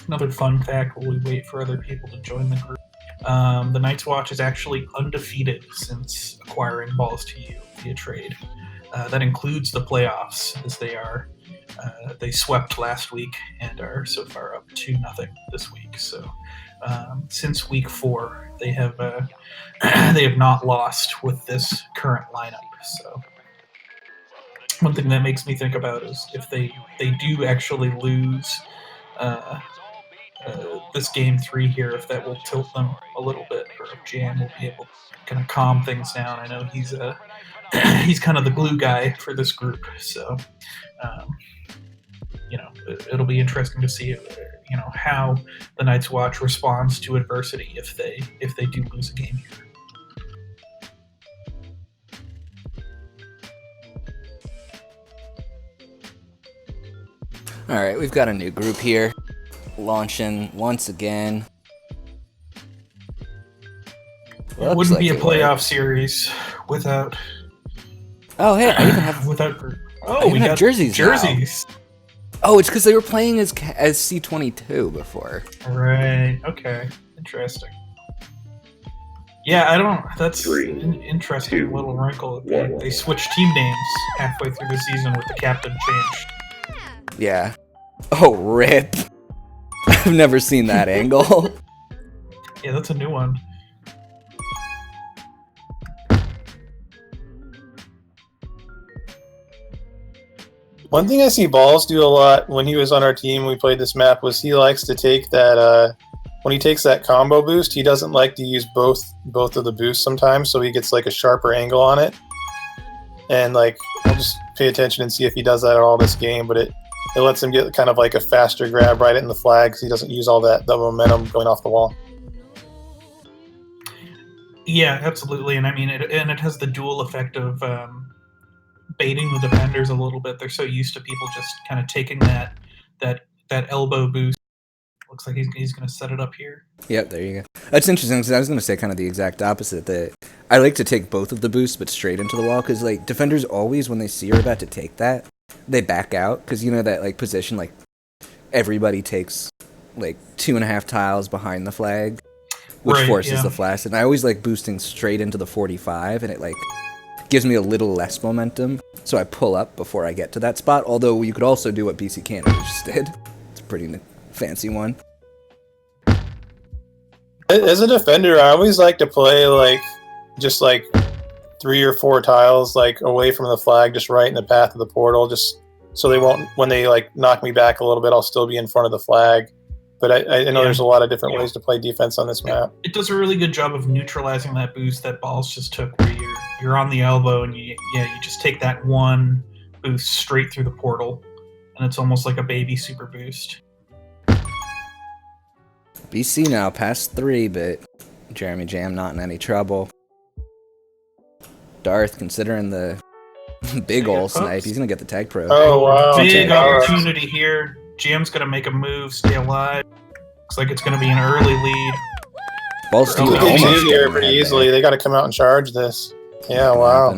Another fun fact while we wait for other people to join the group. The Night's Watch is actually undefeated since acquiring Balls to You via trade. That includes the playoffs, as they swept last week and are so far up 2-0 this week. So since week 4, they have not lost with this current lineup. So one thing that makes me think about is if they do actually lose this game 3 here, if that will tilt them a little bit, or if Jam will be able to kind of calm things down. I know he's he's kind of the glue guy for this group, so it'll be interesting to see how the Night's Watch responds to adversity if they do lose a game here.
All right, we've got a new group here, launching once again.
It wouldn't be a playoff series without.
Oh, hey, I even have
without.
we got jerseys.
Jerseys.
Oh, it's because they were playing as C22 before.
Right. Okay. Interesting. Yeah, I don't. That's
Three,
an interesting
2,
little wrinkle.
1.
They switched team names halfway through the season with the captain changed.
Yeah. Oh, rip. I've never seen that angle.
Yeah, that's a new one.
One thing I see Balls do a lot when he was on our team, we played this map, was he likes to take that, when he takes that combo boost, he doesn't like to use both of the boosts sometimes, so he gets like a sharper angle on it. And like, I'll just pay attention and see if he does that at all this game, but it lets him get kind of like a faster grab right in the flag, because he doesn't use all the momentum going off the wall.
Yeah, absolutely. And I mean, it has the dual effect of baiting the defenders a little bit. They're so used to people just kind of taking that elbow boost. Looks like he's going to set it up here.
Yep, there you go. That's interesting, because I was going to say kind of the exact opposite. That I like to take both of the boosts, but straight into the wall, because like defenders always, when they see you're about to take that, they back out, because you know that like position, like everybody takes like 2.5 tiles behind the flag, which forces the flash. And I always like boosting straight into the 45, and it like gives me a little less momentum, so I pull up before I get to that spot. Although you could also do what BC Canada just did. It's a pretty fancy one.
As a defender, I always like to play like just like 3 or 4 tiles like away from the flag, just right in the path of the portal, just so they won't, when they like knock me back a little bit, I'll still be in front of the flag. But I know there's a lot of different ways to play defense on this map.
It does a really good job of neutralizing that boost that Balls just took, where you're on the elbow and you just take that one boost straight through the portal, and it's almost like a baby super boost.
BC now past 3, but Jeremy Jam not in any trouble. Darth, considering the big ol' snipe, he's going to get the tag pro.
Oh, wow.
Big opportunity here. Jam's going to make a move, stay alive. Looks like it's going to be an early lead.
Balls to
You
you
can
almost
do here pretty easily. They got to come out and charge this. Yeah, wow.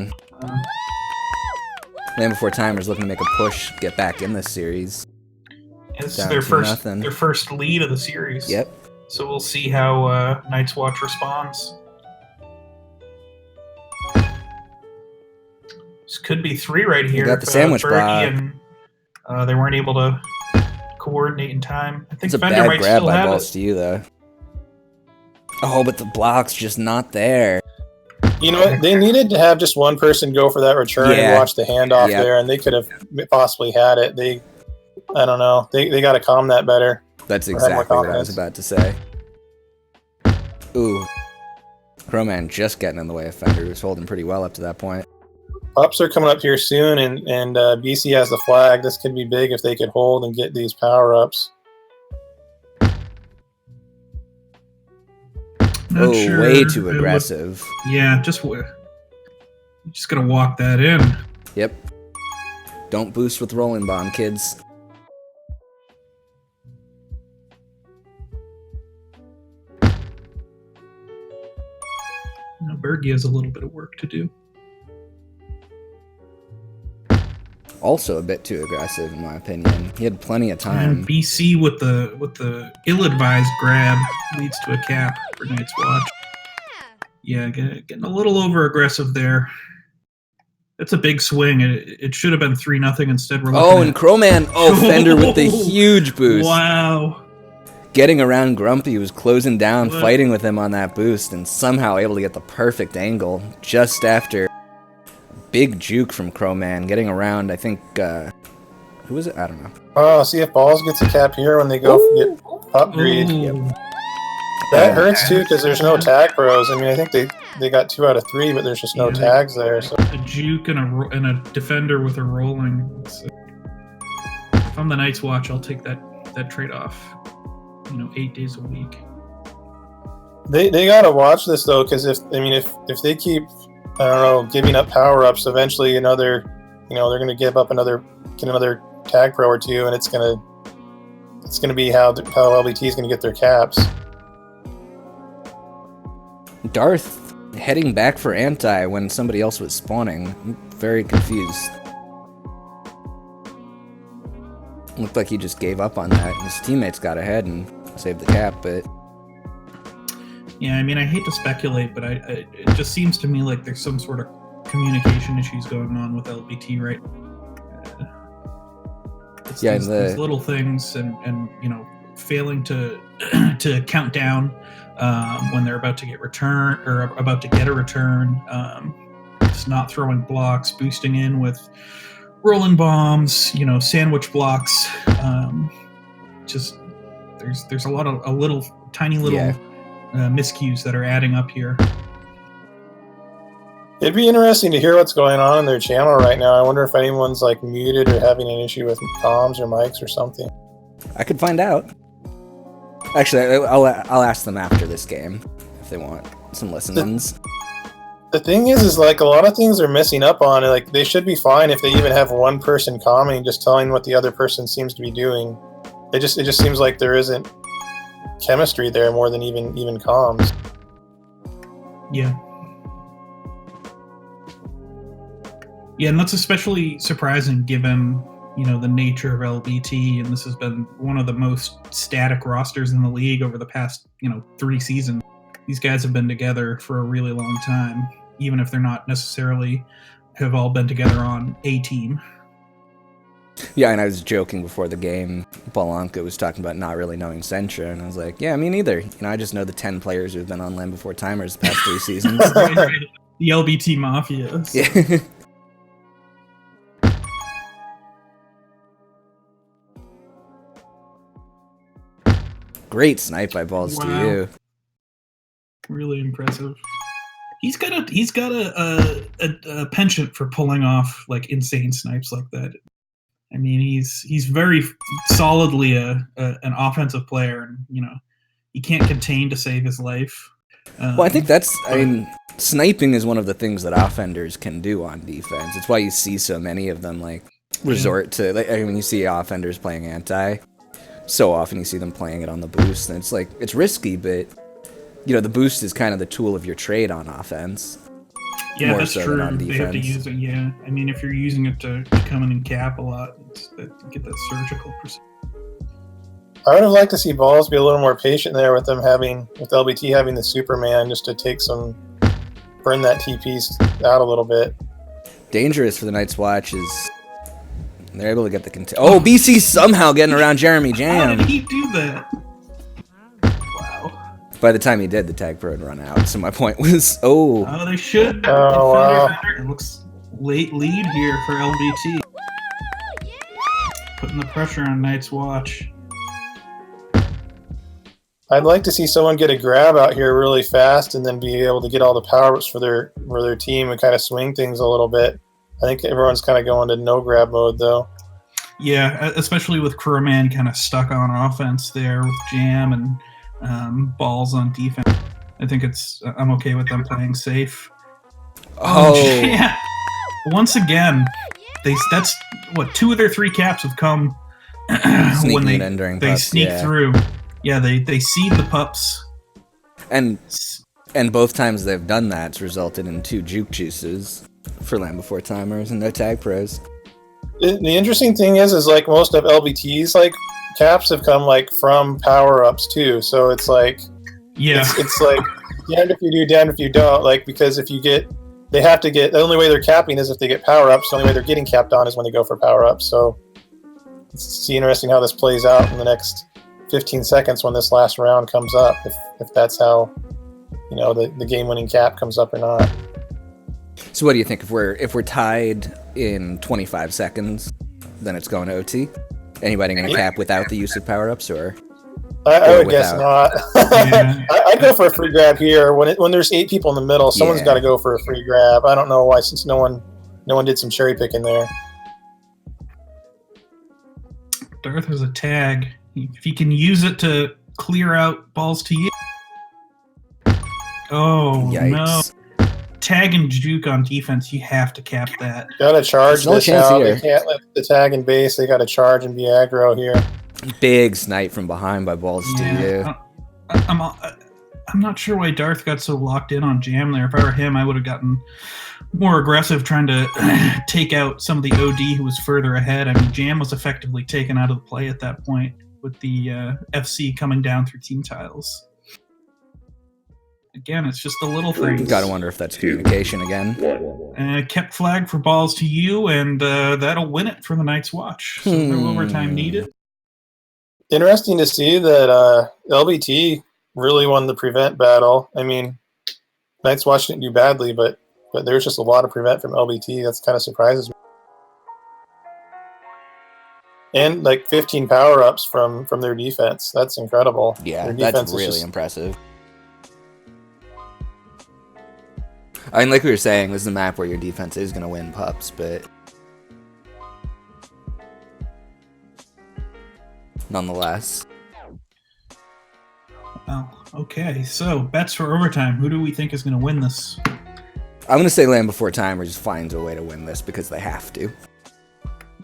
Land Before Timers looking to make a push, get back in this series.
This is their first lead of the series.
Yep.
So we'll see how Night's Watch responds. This could be 3 right here.
You got the sandwich
Berkey and they weren't able to coordinate in time. I think
it's a
Fender
bad
might
grab
still
by
have
Balls to you, though. Oh, but the block's just not there.
You know what? They needed to have just one person go for that return and watch the handoff there, and they could have possibly had it. I don't know. They got to calm that better.
That's exactly what I was about to say. Ooh. Crowman just getting in the way of Fender, who's holding pretty well up to that point.
Ups are coming up here soon, and BC has the flag. This could be big if they could hold and get these power-ups.
Not sure
way too aggressive.
Yeah, just gonna walk that in.
Yep. Don't boost with rolling bomb, kids.
Bergie has a little bit of work to do.
Also a bit too aggressive, in my opinion. He had plenty of
And
time.
BC with the ill-advised grab leads to a cap for Night's Watch. Yeah, getting a little over-aggressive there. That's a big swing. It should have been 3-0 instead. We're looking
And Crowman! Oh, Fender with the huge boost.
Wow.
Getting around Grumpy, was closing down,
What?
fighting with him on that boost, and somehow able to get the perfect angle just after. Big juke from Crowman, getting around, I think, who was it? I don't know.
Oh, see if Balls gets a cap here when they go get upgrade.
Ooh.
That hurts too because there's no tag pros. I mean, I think they got 2 out of 3, but there's just no
Yeah,
tags there. So
A juke and a defender with a rolling. If I'm the Night's Watch, I'll take that trade off. 8 days a week.
they gotta watch this though, because if they keep, I don't know, giving up power ups, eventually they're gonna give up get another tag pro or 2, and it's gonna be how LBT is gonna get their caps.
Darth heading back for anti when somebody else was spawning. I'm very confused. Looked like he just gave up on that, and his teammates got ahead and saved the cap, but...
Yeah, I mean, I hate to speculate, but it just seems to me like there's some sort of communication issues going on with LBT, right? It's
Yeah,
these little things, and failing to to count down when they're about to get a return, just not throwing blocks, boosting in with rolling bombs, sandwich blocks. Just there's a lot of tiny little miscues that are adding up here.
It'd be interesting to hear what's going on in their channel right now. I wonder if anyone's like muted or having an issue with comms or mics or something.
I could find out. Actually, I'll ask them after this game if they want some listen-ins.
The thing is like a lot of things are messing up on it. Like they should be fine if they even have one person commenting, just telling what the other person seems to be doing. It just seems like there isn't chemistry there more than even comms.
Yeah. Yeah, and that's especially surprising given, the nature of LBT, and this has been one of the most static rosters in the league over the past, 3 seasons. These guys have been together for a really long time, even if they're not necessarily have all been together on a team.
Yeah, and I was joking before the game. Balanka was talking about not really knowing Sentra, and I was like, yeah, me neither. I just know the 10 players who've been on Land Before Timers the past 3 seasons.
Right. The LBT Mafia. So.
Yeah. Great snipe by Balls to you.
Really impressive. He's got a penchant for pulling off like insane snipes like that. I mean, he's very solidly an offensive player, and he can't contain to save his life.
Well, I think sniping is one of the things that offenders can do on defense. It's why you see so many of them resort to. You see offenders playing anti. So often you see them playing it on the boost, and it's risky, but the boost is kind of the tool of your trade on offense.
Yeah,
more
that's
so
true.
than on
They have to
defense.
use it. Yeah, I mean, if you're using it to come in and cap a lot, get that surgical precision.
I would have liked to see Balls be a little more patient there with LBT having the Superman just to burn that TP out a little bit.
Dangerous for the Night's Watch is they're able to get the BC somehow getting around Jeremy
How
Jam.
did he do that? Wow.
By the time he did, the tag pro had run out. So my point was,
Oh, they should.
Oh, wow.
It looks late lead here for LBT. Putting the pressure on Night's Watch.
I'd like to see someone get a grab out here really fast and then be able to get all the power-ups for their team and kind of swing things a little bit. I think everyone's kind of going to no grab mode though.
Yeah, especially with Crewman kind of stuck on offense there with Jam and Balls on defense. I think I'm okay with them playing safe. Yeah. Once again, that's what 2 of their 3 caps have come when they
pups,
sneak through. Yeah, they seed the pups.
And both times they've done that, it's resulted in 2 juke juices for Land Before Timers and no tag pros.
The interesting thing is like most of LBT's like caps have come like from power ups too. So it's like,
Yeah.
it's like damned if you do, damned if you don't. Like because if you get, they have to get, the only way they're capping is if they get power ups. The only way they're getting capped on is when they go for power ups. So it's interesting how this plays out in the next 15 seconds when this last round comes up. If that's how, you know, the game winning cap comes up or not.
So what do you think if we're tied in 25 seconds, then it's going to OT? Anybody going to cap without the use of power-ups, or
I would guess
without?
not.
Yeah.
I'd go for a free grab here. When there's 8 people in the middle, someone's got to go for a free grab. I don't know why, since no one did some cherry picking there.
Darth has a tag. If he can use it to clear out balls to you. Oh,
Yikes.
no. Tag and juke on defense, you have to cap that.
Gotta charge
There's no
this
chance
out.
here.
They can't let the tag in base. They gotta charge and be aggro here.
Big snipe from behind by balls to you.
I'm not sure why Darth got so locked in on Jam there. If I were him, I would have gotten more aggressive trying to take out some of the OD who was further ahead. I mean, Jam was effectively taken out of the play at that point with the FC coming down through team tiles. Again, it's just the little things.
Gotta wonder if that's communication again.
Kept flag for balls to you, and that'll win it for the Night's Watch. So no overtime needed.
Interesting to see that LBT really won the prevent battle. I mean, Night's Watch didn't do badly, but there's just a lot of prevent from LBT. That's kind of surprises me. And like 15 power-ups from their defense. That's incredible.
Yeah,
their
that's really impressive. I mean, like we were saying, this is a map where your defense is going to win pups, but nonetheless.
Well, okay. So, bets for overtime. Who do we think is going to win this?
I'm going to say Land Before Time or just finds a way to win this because they have to.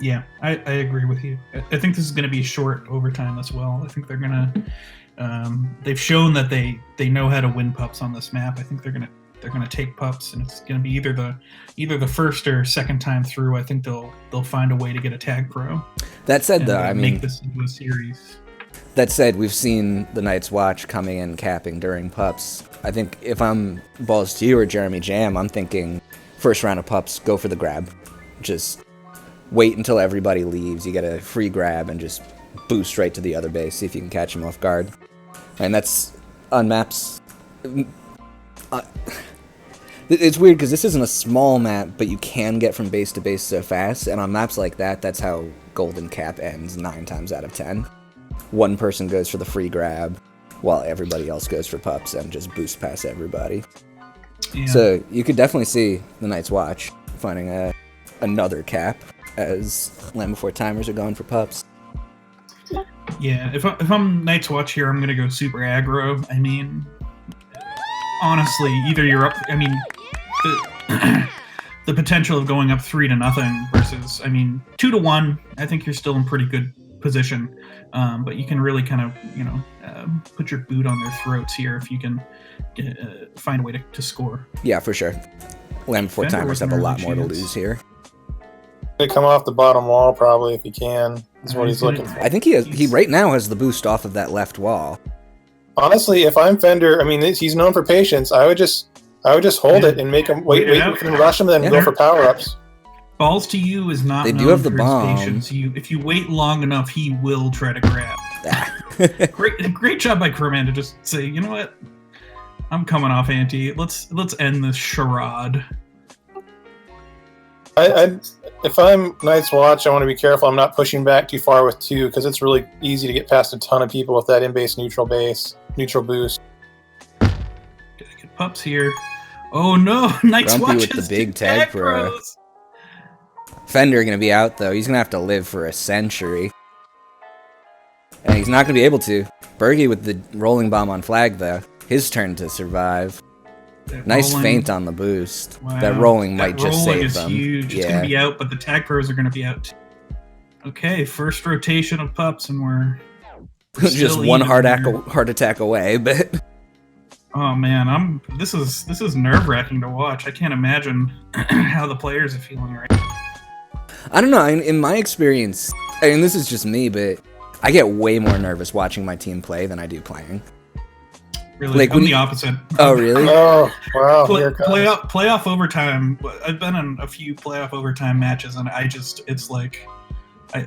Yeah, I agree with you. I think this is going to be a short overtime as well. I think they're going to... they've shown that they know how to win pups on this map. I think they're going to take pups, and it's going to be either the first or second time through. I think they'll find a way to get a tag pro.
That said, though, I mean,
make this into a series.
That said, we've seen the Night's Watch coming in capping during pups. I think if I'm balls to you or Jeremy Jam, I'm thinking first round of pups, go for the grab. Just wait until everybody leaves. You get a free grab and just boost right to the other base. See if you can catch him off guard. And that's on maps. It's weird because this isn't a small map, but you can get from base to base so fast. And on maps like that, that's how Golden Cap ends 9 times out of 10. One person goes for the free grab, while everybody else goes for pups and just boost past everybody. Yeah. So you could definitely see the Night's Watch finding another cap as Land Before Timers are going for pups.
Yeah, if I'm Night's Watch here, I'm going to go super aggro. I mean, honestly, either you're up... I mean, the potential of going up 3-0 versus, I mean, 2-1, I think you're still in pretty good position. But you can really kind of, put your boot on their throats here if you can find a way to score.
Yeah, for sure. Land Before Timers have a lot more to lose here.
They come off the bottom wall probably if he can. Is what he's looking for.
I think he right now has the boost off of that left wall.
Honestly, if I'm Fender, I mean, he's known for patience. I would just hold it and make him wait for him to rush him, and then go for power ups.
Balls to you is not.
They
known
do have the
for
bomb.
His patience. If you wait long enough, he will try to grab. Great job by Crowman to just say, you know what, I'm coming off ante. Let's end this charade.
If I'm Night's Watch, I want to be careful. I'm not pushing back too far with 2 because it's really easy to get past a ton of people with that in-base neutral boost.
Gotta get pups here. Oh no, Night's
Grumpy
Watch
with the big tag pro. Fender gonna be out though. He's gonna have to live for a century, and he's not gonna be able to. Bergie with the rolling bomb on flag though. His turn to survive. Nice feint on the boost.
Wow.
That rolling might just save them.
Huge. It's gonna be out, but the tag pros are gonna be out. Okay, first rotation of pups, and we're
just one heart attack away. But
oh man, this is nerve-wracking to watch. I can't imagine how the players are feeling right now.
I don't know. In my experience, and this is just me, but I get way more nervous watching my team play than I do playing.
Really,
Like,
I'm the opposite.
Oh, really?
Oh, wow. Here it comes.
Playoff overtime. I've been in a few playoff overtime matches, and it's like, I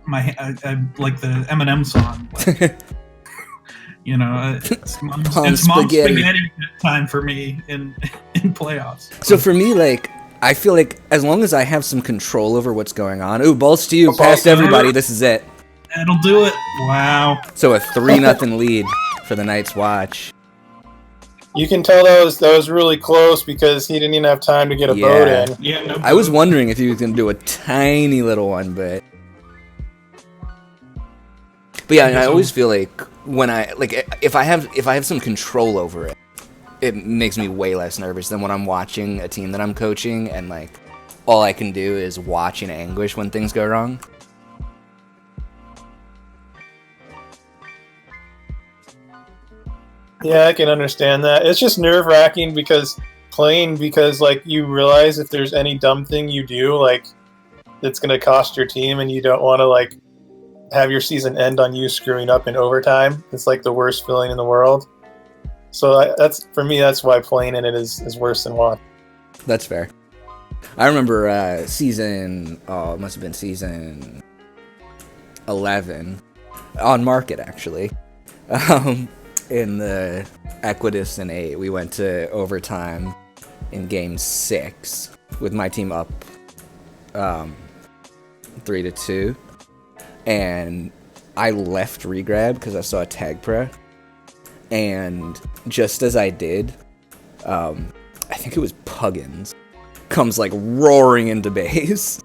like the Eminem song. Like, you know, it's mom's spaghetti time for me in playoffs.
So for me, like, I feel like as long as I have some control over what's going on. Ooh, balls to you, past everybody. This is it.
That'll do it. Wow.
So a 3-0 lead for the Night's Watch.
You can tell that was really close because he didn't even have time to get a boat in.
Yeah, no
I was wondering if he was going to do a tiny little one, but yeah, and I always feel like when if I have some control over it, it makes me way less nervous than when I'm watching a team that I'm coaching and like all I can do is watch in anguish when things go wrong.
Yeah, I can understand that. It's just nerve-wracking because like you realize if there's any dumb thing you do, like it's going to cost your team, and you don't want to like have your season end on you screwing up in overtime. It's like the worst feeling in the world. So that's why playing in it is worse than watching.
That's fair. I remember it must have been season 11 on Market actually. In the Equitus and 8, we went to overtime in game 6 with my team up 3-2, and I left regrab because I saw a tag pro, and just as I did, I think it was Puggins comes like roaring into base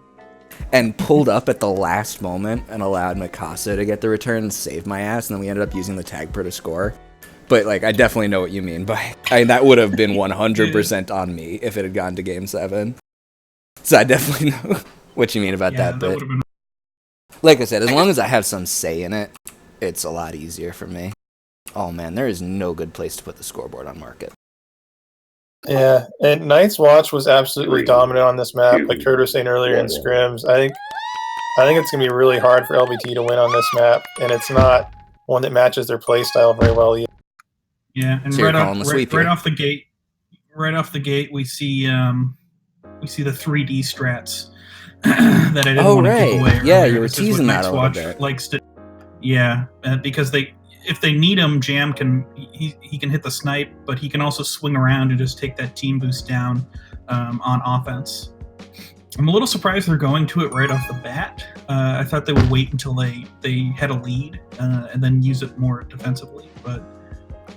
and pulled up at the last moment and allowed Mikasa to get the return and save my ass, and then we ended up using the tag pro to score. But like, I definitely know what you mean by that would have been 100% on me if it had gone to game 7. So I definitely know what you mean about that. But
been...
like I said, as long as I have some say in it, it's a lot easier for me. Oh man, there is no good place to put the scoreboard on Market.
Yeah, and Night's Watch was absolutely dominant on this map. Like Kurt was saying earlier in scrims, I think it's gonna be really hard for LBT to win on this map, and it's not one that matches their play style very well either.
Yeah, and
so
right off the gate, we see the 3D strats that I didn't want to give away.
Yeah, you were teasing that a little bit.
Likes to, because if they need him, Jam he can hit the snipe, but he can also swing around and just take that team boost down on offense. I'm a little surprised they're going to it right off the bat. I thought they would wait until they had a lead and then use it more defensively, but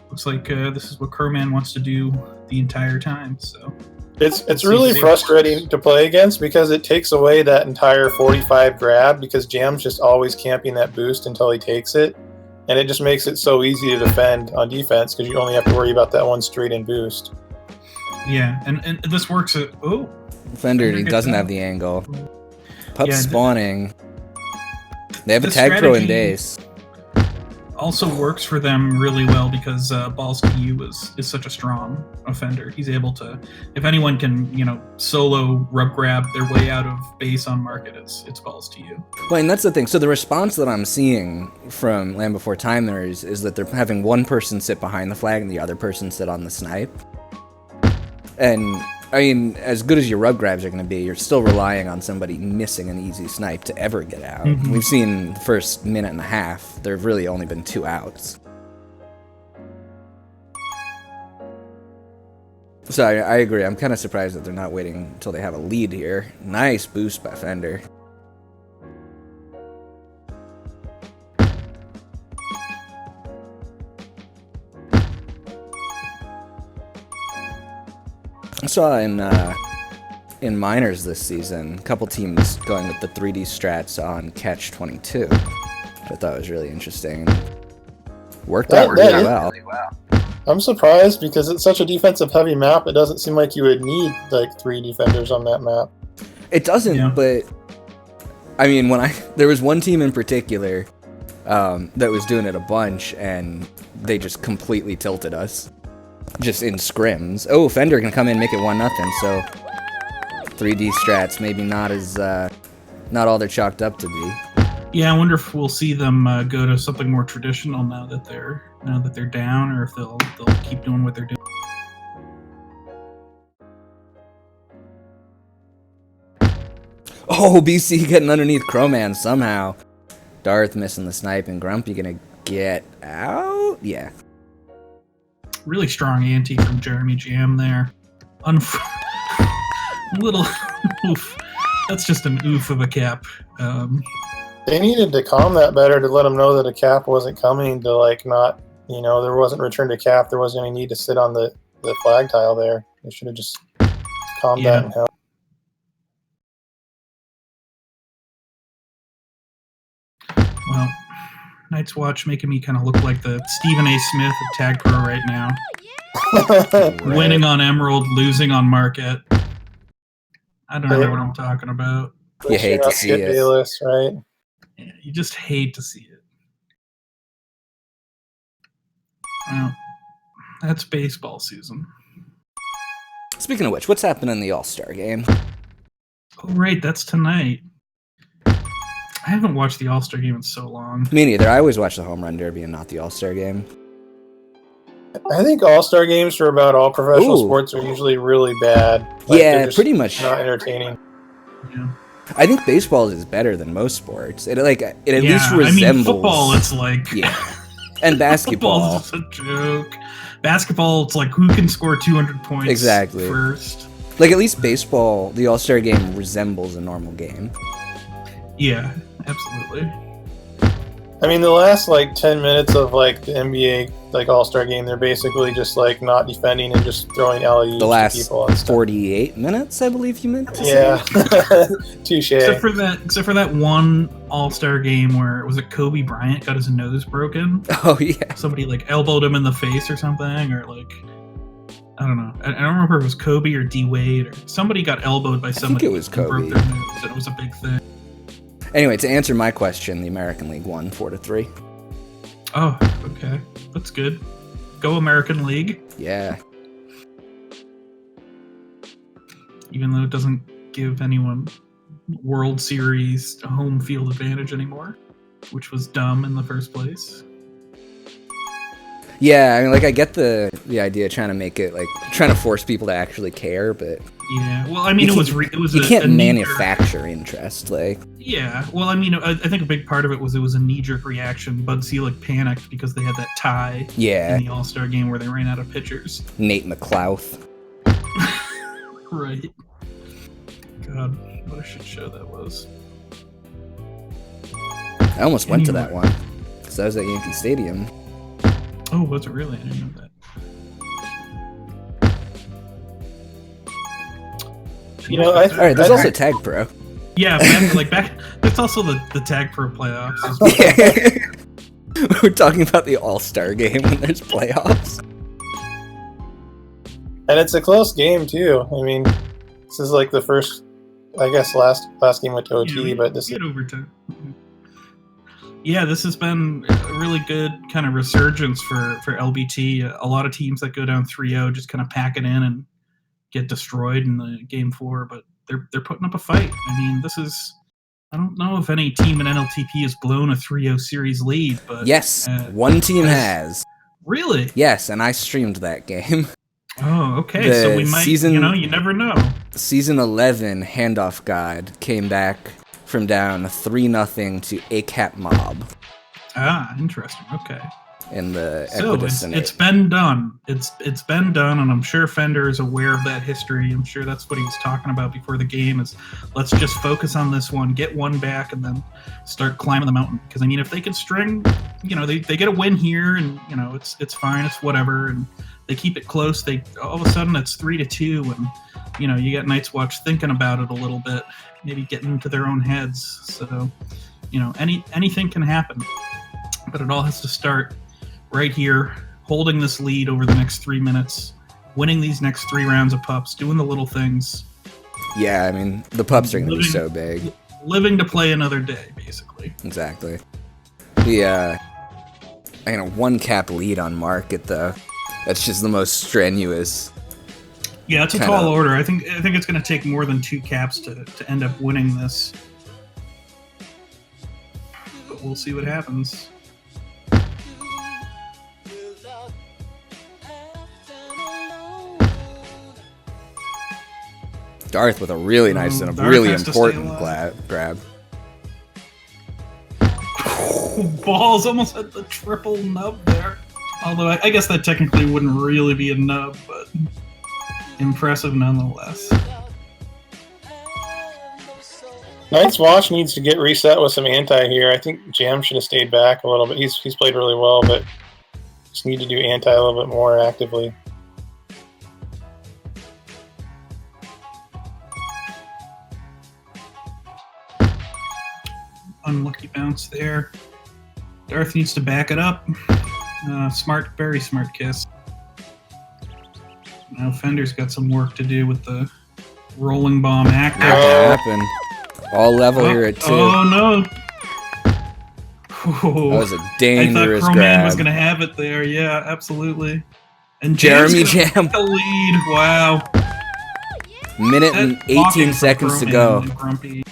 looks like this is what Crowman wants to do the entire time. So
it's really frustrating to play against because it takes away that entire 45 grab because Jam's just always camping that boost until he takes it, and it just makes it so easy to defend on defense because you only have to worry about that one straight in boost.
Yeah, and this works at
Fender, he doesn't have the angle. Pups spawning. They have a tag pro in days.
Also works for them really well because Balls to You is such a strong offender. He's able to, if anyone can, solo rub grab their way out of base on Market, it's Balls to You.
Well, and that's the thing. So the response that I'm seeing from Land Before Time there is that they're having one person sit behind the flag and the other person sit on the snipe. And I mean, as good as your rub grabs are going to be, you're still relying on somebody missing an easy snipe to ever get out. Mm-hmm. We've seen the first minute and a half, there have really only been 2 outs. So I agree. I'm kind of surprised that they're not waiting until they have a lead here. Nice boost by Fender. I saw in minors this season, a couple teams going with the 3D strats on Catch 22. I thought it was really interesting. Worked out really well.
I'm surprised because it's such a defensive-heavy map. It doesn't seem like you would need like 3 defenders on that map.
It doesn't, but I mean, there was one team in particular that was doing it a bunch, and they just completely tilted us. Just in scrims. Oh, Fender can come in and make it 1-0, so 3D strats maybe not as not all they're chalked up to be.
Yeah, I wonder if we'll see them go to something more traditional now that they're down, or if they'll keep doing what they're doing.
Oh, BC getting underneath Crowman somehow. Darth missing the snipe, and Grumpy gonna get out? Yeah.
Really strong ante from Jeremy Jam there. Little oof. That's just an oof of a cap.
They needed to calm that better to let them know that a cap wasn't coming, to like not, there wasn't return to cap. There wasn't any need to sit on the flag tile there. They should have just calmed that and held.
Well, Night's Watch making me kind of look like the Stephen A. Smith of Tag Pro right now.
Right.
Winning on Emerald, losing on Market. I don't know what I'm talking about.
You hate to see it.
Bayless, right?
Yeah, you just hate to see it. Well, that's baseball season.
Speaking of which, what's happening in the All-Star game?
Oh, right, that's tonight. I haven't watched the All-Star game in so long.
Me neither. I always watch the Home Run Derby and not the All-Star game.
I think All-Star games for about all professional sports are usually really bad.
Yeah, pretty much.
Not entertaining.
Yeah.
I think baseball is better than most sports. It at least resembles.
I mean, football, it's like
and basketball.
Football's just a joke. Basketball, it's like who can score 200 points first.
Like at least baseball, the All-Star game resembles a normal game.
Yeah, absolutely.
I mean, the last 10 minutes of the NBA All-Star game, they're basically just not defending and just throwing alley-oops
the last
to people and stuff.
48 minutes, I believe you meant to say.
Yeah, touche.
Except for that one All-Star game where was it Kobe Bryant got his nose broken?
Oh yeah.
Somebody elbowed him in the face or something, or I don't know. I don't remember if it was Kobe or D Wade or somebody got elbowed by somebody.
I think it was Kobe.
Broke their nose, and it was a big thing.
Anyway, to answer my question, the American League won 4-3.
Oh, okay. That's good. Go American League.
Yeah.
Even though it doesn't give anyone World Series home field advantage anymore, which was dumb in the first place.
Yeah, I mean, I get the idea of trying to make it, trying to force people to actually care, but...
Yeah, well, I mean, it was
you can't manufacture interest,
Yeah, well, I mean, I think a big part of it was a knee-jerk reaction. Bud Selig panicked because they had that tie in the All-Star game where they ran out of pitchers.
Nate McLouth.
Right. God, what a shit show that was.
I almost went to that one, because I was at Yankee Stadium.
Oh, was it really? I didn't know that.
All right, there's also Tag Pro.
Yeah, back. There's also the Tag Pro playoffs.
We're talking about the All-Star game when there's playoffs.
And it's a close game too. I mean, this is the first. I guess last game went to OT, but this is
overtime. Yeah, this has been a really good kind of resurgence for LBT. A lot of teams that go down 3-0 just kind of pack it in and get destroyed in the game 4, but they're putting up a fight. I mean, I don't know if any team in NLTP has blown a 3-0 series lead, but
yes, one team has.
Really?
Yes, and I streamed that game.
Oh, okay. So we might, you never know.
Season 11 Handoff God came back from down 3-0 to ACAP Mob.
Ah, interesting. Okay.
In the
it's been done. It's been done, and I'm sure Fender is aware of that history. I'm sure that's what he was talking about before the game. Is let's just focus on this one, get one back, and then start climbing the mountain. Because I mean, if they can string, they get a win here, and it's fine, it's whatever, and they keep it close. They all of a sudden it's 3-2, and you got Night's Watch thinking about it a little bit, maybe getting into their own heads. So anything can happen, but it all has to start right here, holding this lead over the next 3 minutes, winning these next 3 rounds of pups, doing the little things.
Yeah, I mean, the pups are going to be so big.
Living to play another day, basically.
Exactly. The 1 cap lead on Market, though. That's just the most strenuous.
Yeah, it's a tall order. I think it's going to take more than 2 caps to end up winning this. we'll see what happens.
Darth with a really nice and a
Darth
really
has to
important
stay
grab.
Balls almost had the triple nub there. Although I guess that technically wouldn't really be a nub, but impressive nonetheless.
Knight's Watch needs to get reset with some anti here. I think Jam should have stayed back a little bit. He's played really well, but just need to do anti a little bit more actively.
Unlucky bounce there. Darth needs to back it up. Smart, very smart kiss. Now Fender's got some work to do with the rolling bomb active.
Not gonna happen. All level here at 2.
Oh no!
That was a
I
dangerous
thought Cro-Man
grab.
was gonna have it there. Yeah, absolutely. And
Jeremy
Jam's gonna
Jam.
take the lead. Wow.
Minute and
That blocking
18
from
seconds to
Cro-Man
go.
and Grumpy.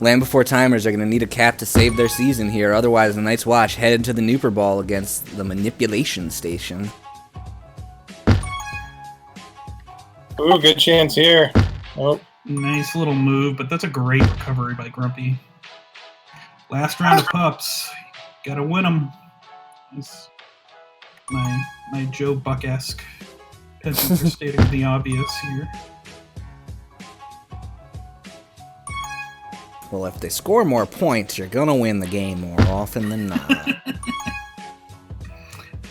Land Before Timers are going to need a cap to save their season here. Otherwise, the Night's Watch headed to the Nooper Ball against the Manipulation Station.
Ooh, good chance here. Oh,
Nice little move, but that's a great recovery by Grumpy. Last round of pups. Gotta win them. It's my Joe Buck-esque penchant for stating the obvious here.
Well, if they score more points, you're going to win the game more often than not.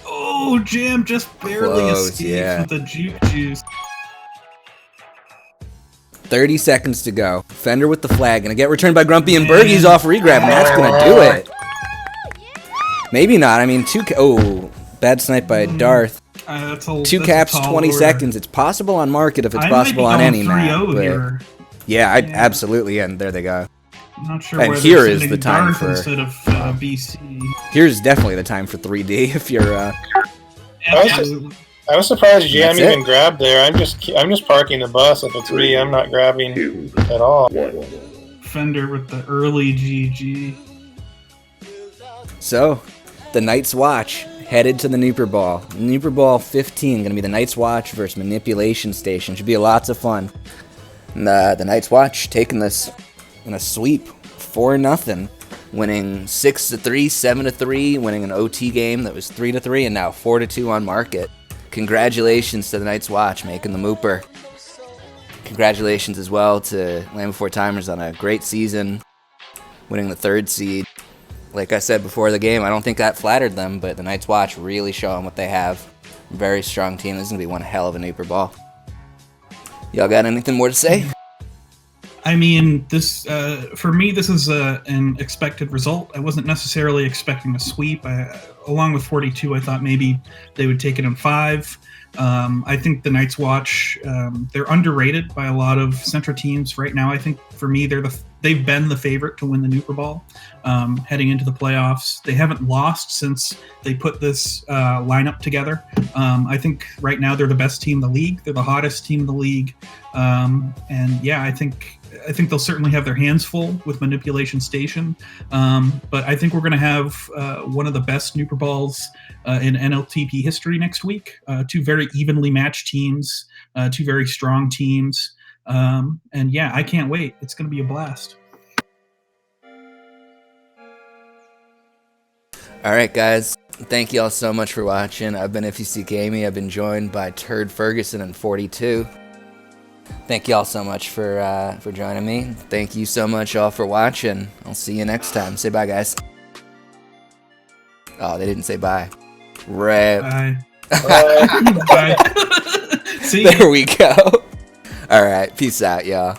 Oh, Jam just barely
Close,
escaped
yeah.
with the juke juice.
30 seconds to go. Fender with the flag. Going to get returned by Grumpy, and Bergie's off regrab, and that's going to do it. Maybe not. I mean, oh, bad snipe by Darth.
That's
2
a
caps,
tall
20
order.
seconds. It's possible on market if it's
I might
possible
be
on
going
any map.
3-0
But
here.
yeah, absolutely. And there they go.
I'm not sure
And
why
here
they're
is
sending
the time
Darth
for-
instead of BC.
Here's definitely the time for 3D if you're...
Absolutely.
I was surprised Jam
That's it.
even grabbed there. I'm just parking the bus. If it's me, I'm not grabbing
2,
at all.
1.
Fender with the early GG.
So, the Night's Watch headed to the Nooper Ball. Nooper Ball 15 going to be the Night's Watch versus Manipulation Station. Should be lots of fun. And, the Night's Watch taking this in a sweep, 4-0, winning 6-3, 7-3, winning an OT game that was 3-3, and now 4-2 on market. Congratulations to the Night's Watch making the Mooper. Congratulations as well to Land Before Timers on a great season, winning the 3rd seed. Like I said before the game, I don't think that flattered them, but the Night's Watch really showing what they have. Very strong team. This is going to be one hell of a Nooper Ball. Y'all got anything more to say?
I mean, this for me, this is an expected result. I wasn't necessarily expecting a sweep. Along with 42, I thought maybe they would take it in 5. I think the Night's Watch, they're underrated by a lot of Centra teams right now. I think for me, they've been the favorite to win the Nooper Ball heading into the playoffs. They haven't lost since they put this lineup together. I think right now they're the best team in the league. They're the hottest team in the league. And yeah, I think they'll certainly have their hands full with Manipulation Station. But I think we're going to have one of the best Nooper Balls in NLTP history next week. 2 very evenly matched teams, 2 very strong teams. And yeah, I can't wait. It's going to be a blast.
All right, guys. Thank you all so much for watching. I've been FUC Gamey. I've been joined by Turd Ferguson and 42. Thank you all so much for joining me. Thank you so much all for watching. I'll see you next time. Say bye, guys. Oh, they didn't say bye. Rip.
Bye. Bye. See ya.
There we go. All right. Peace out, y'all.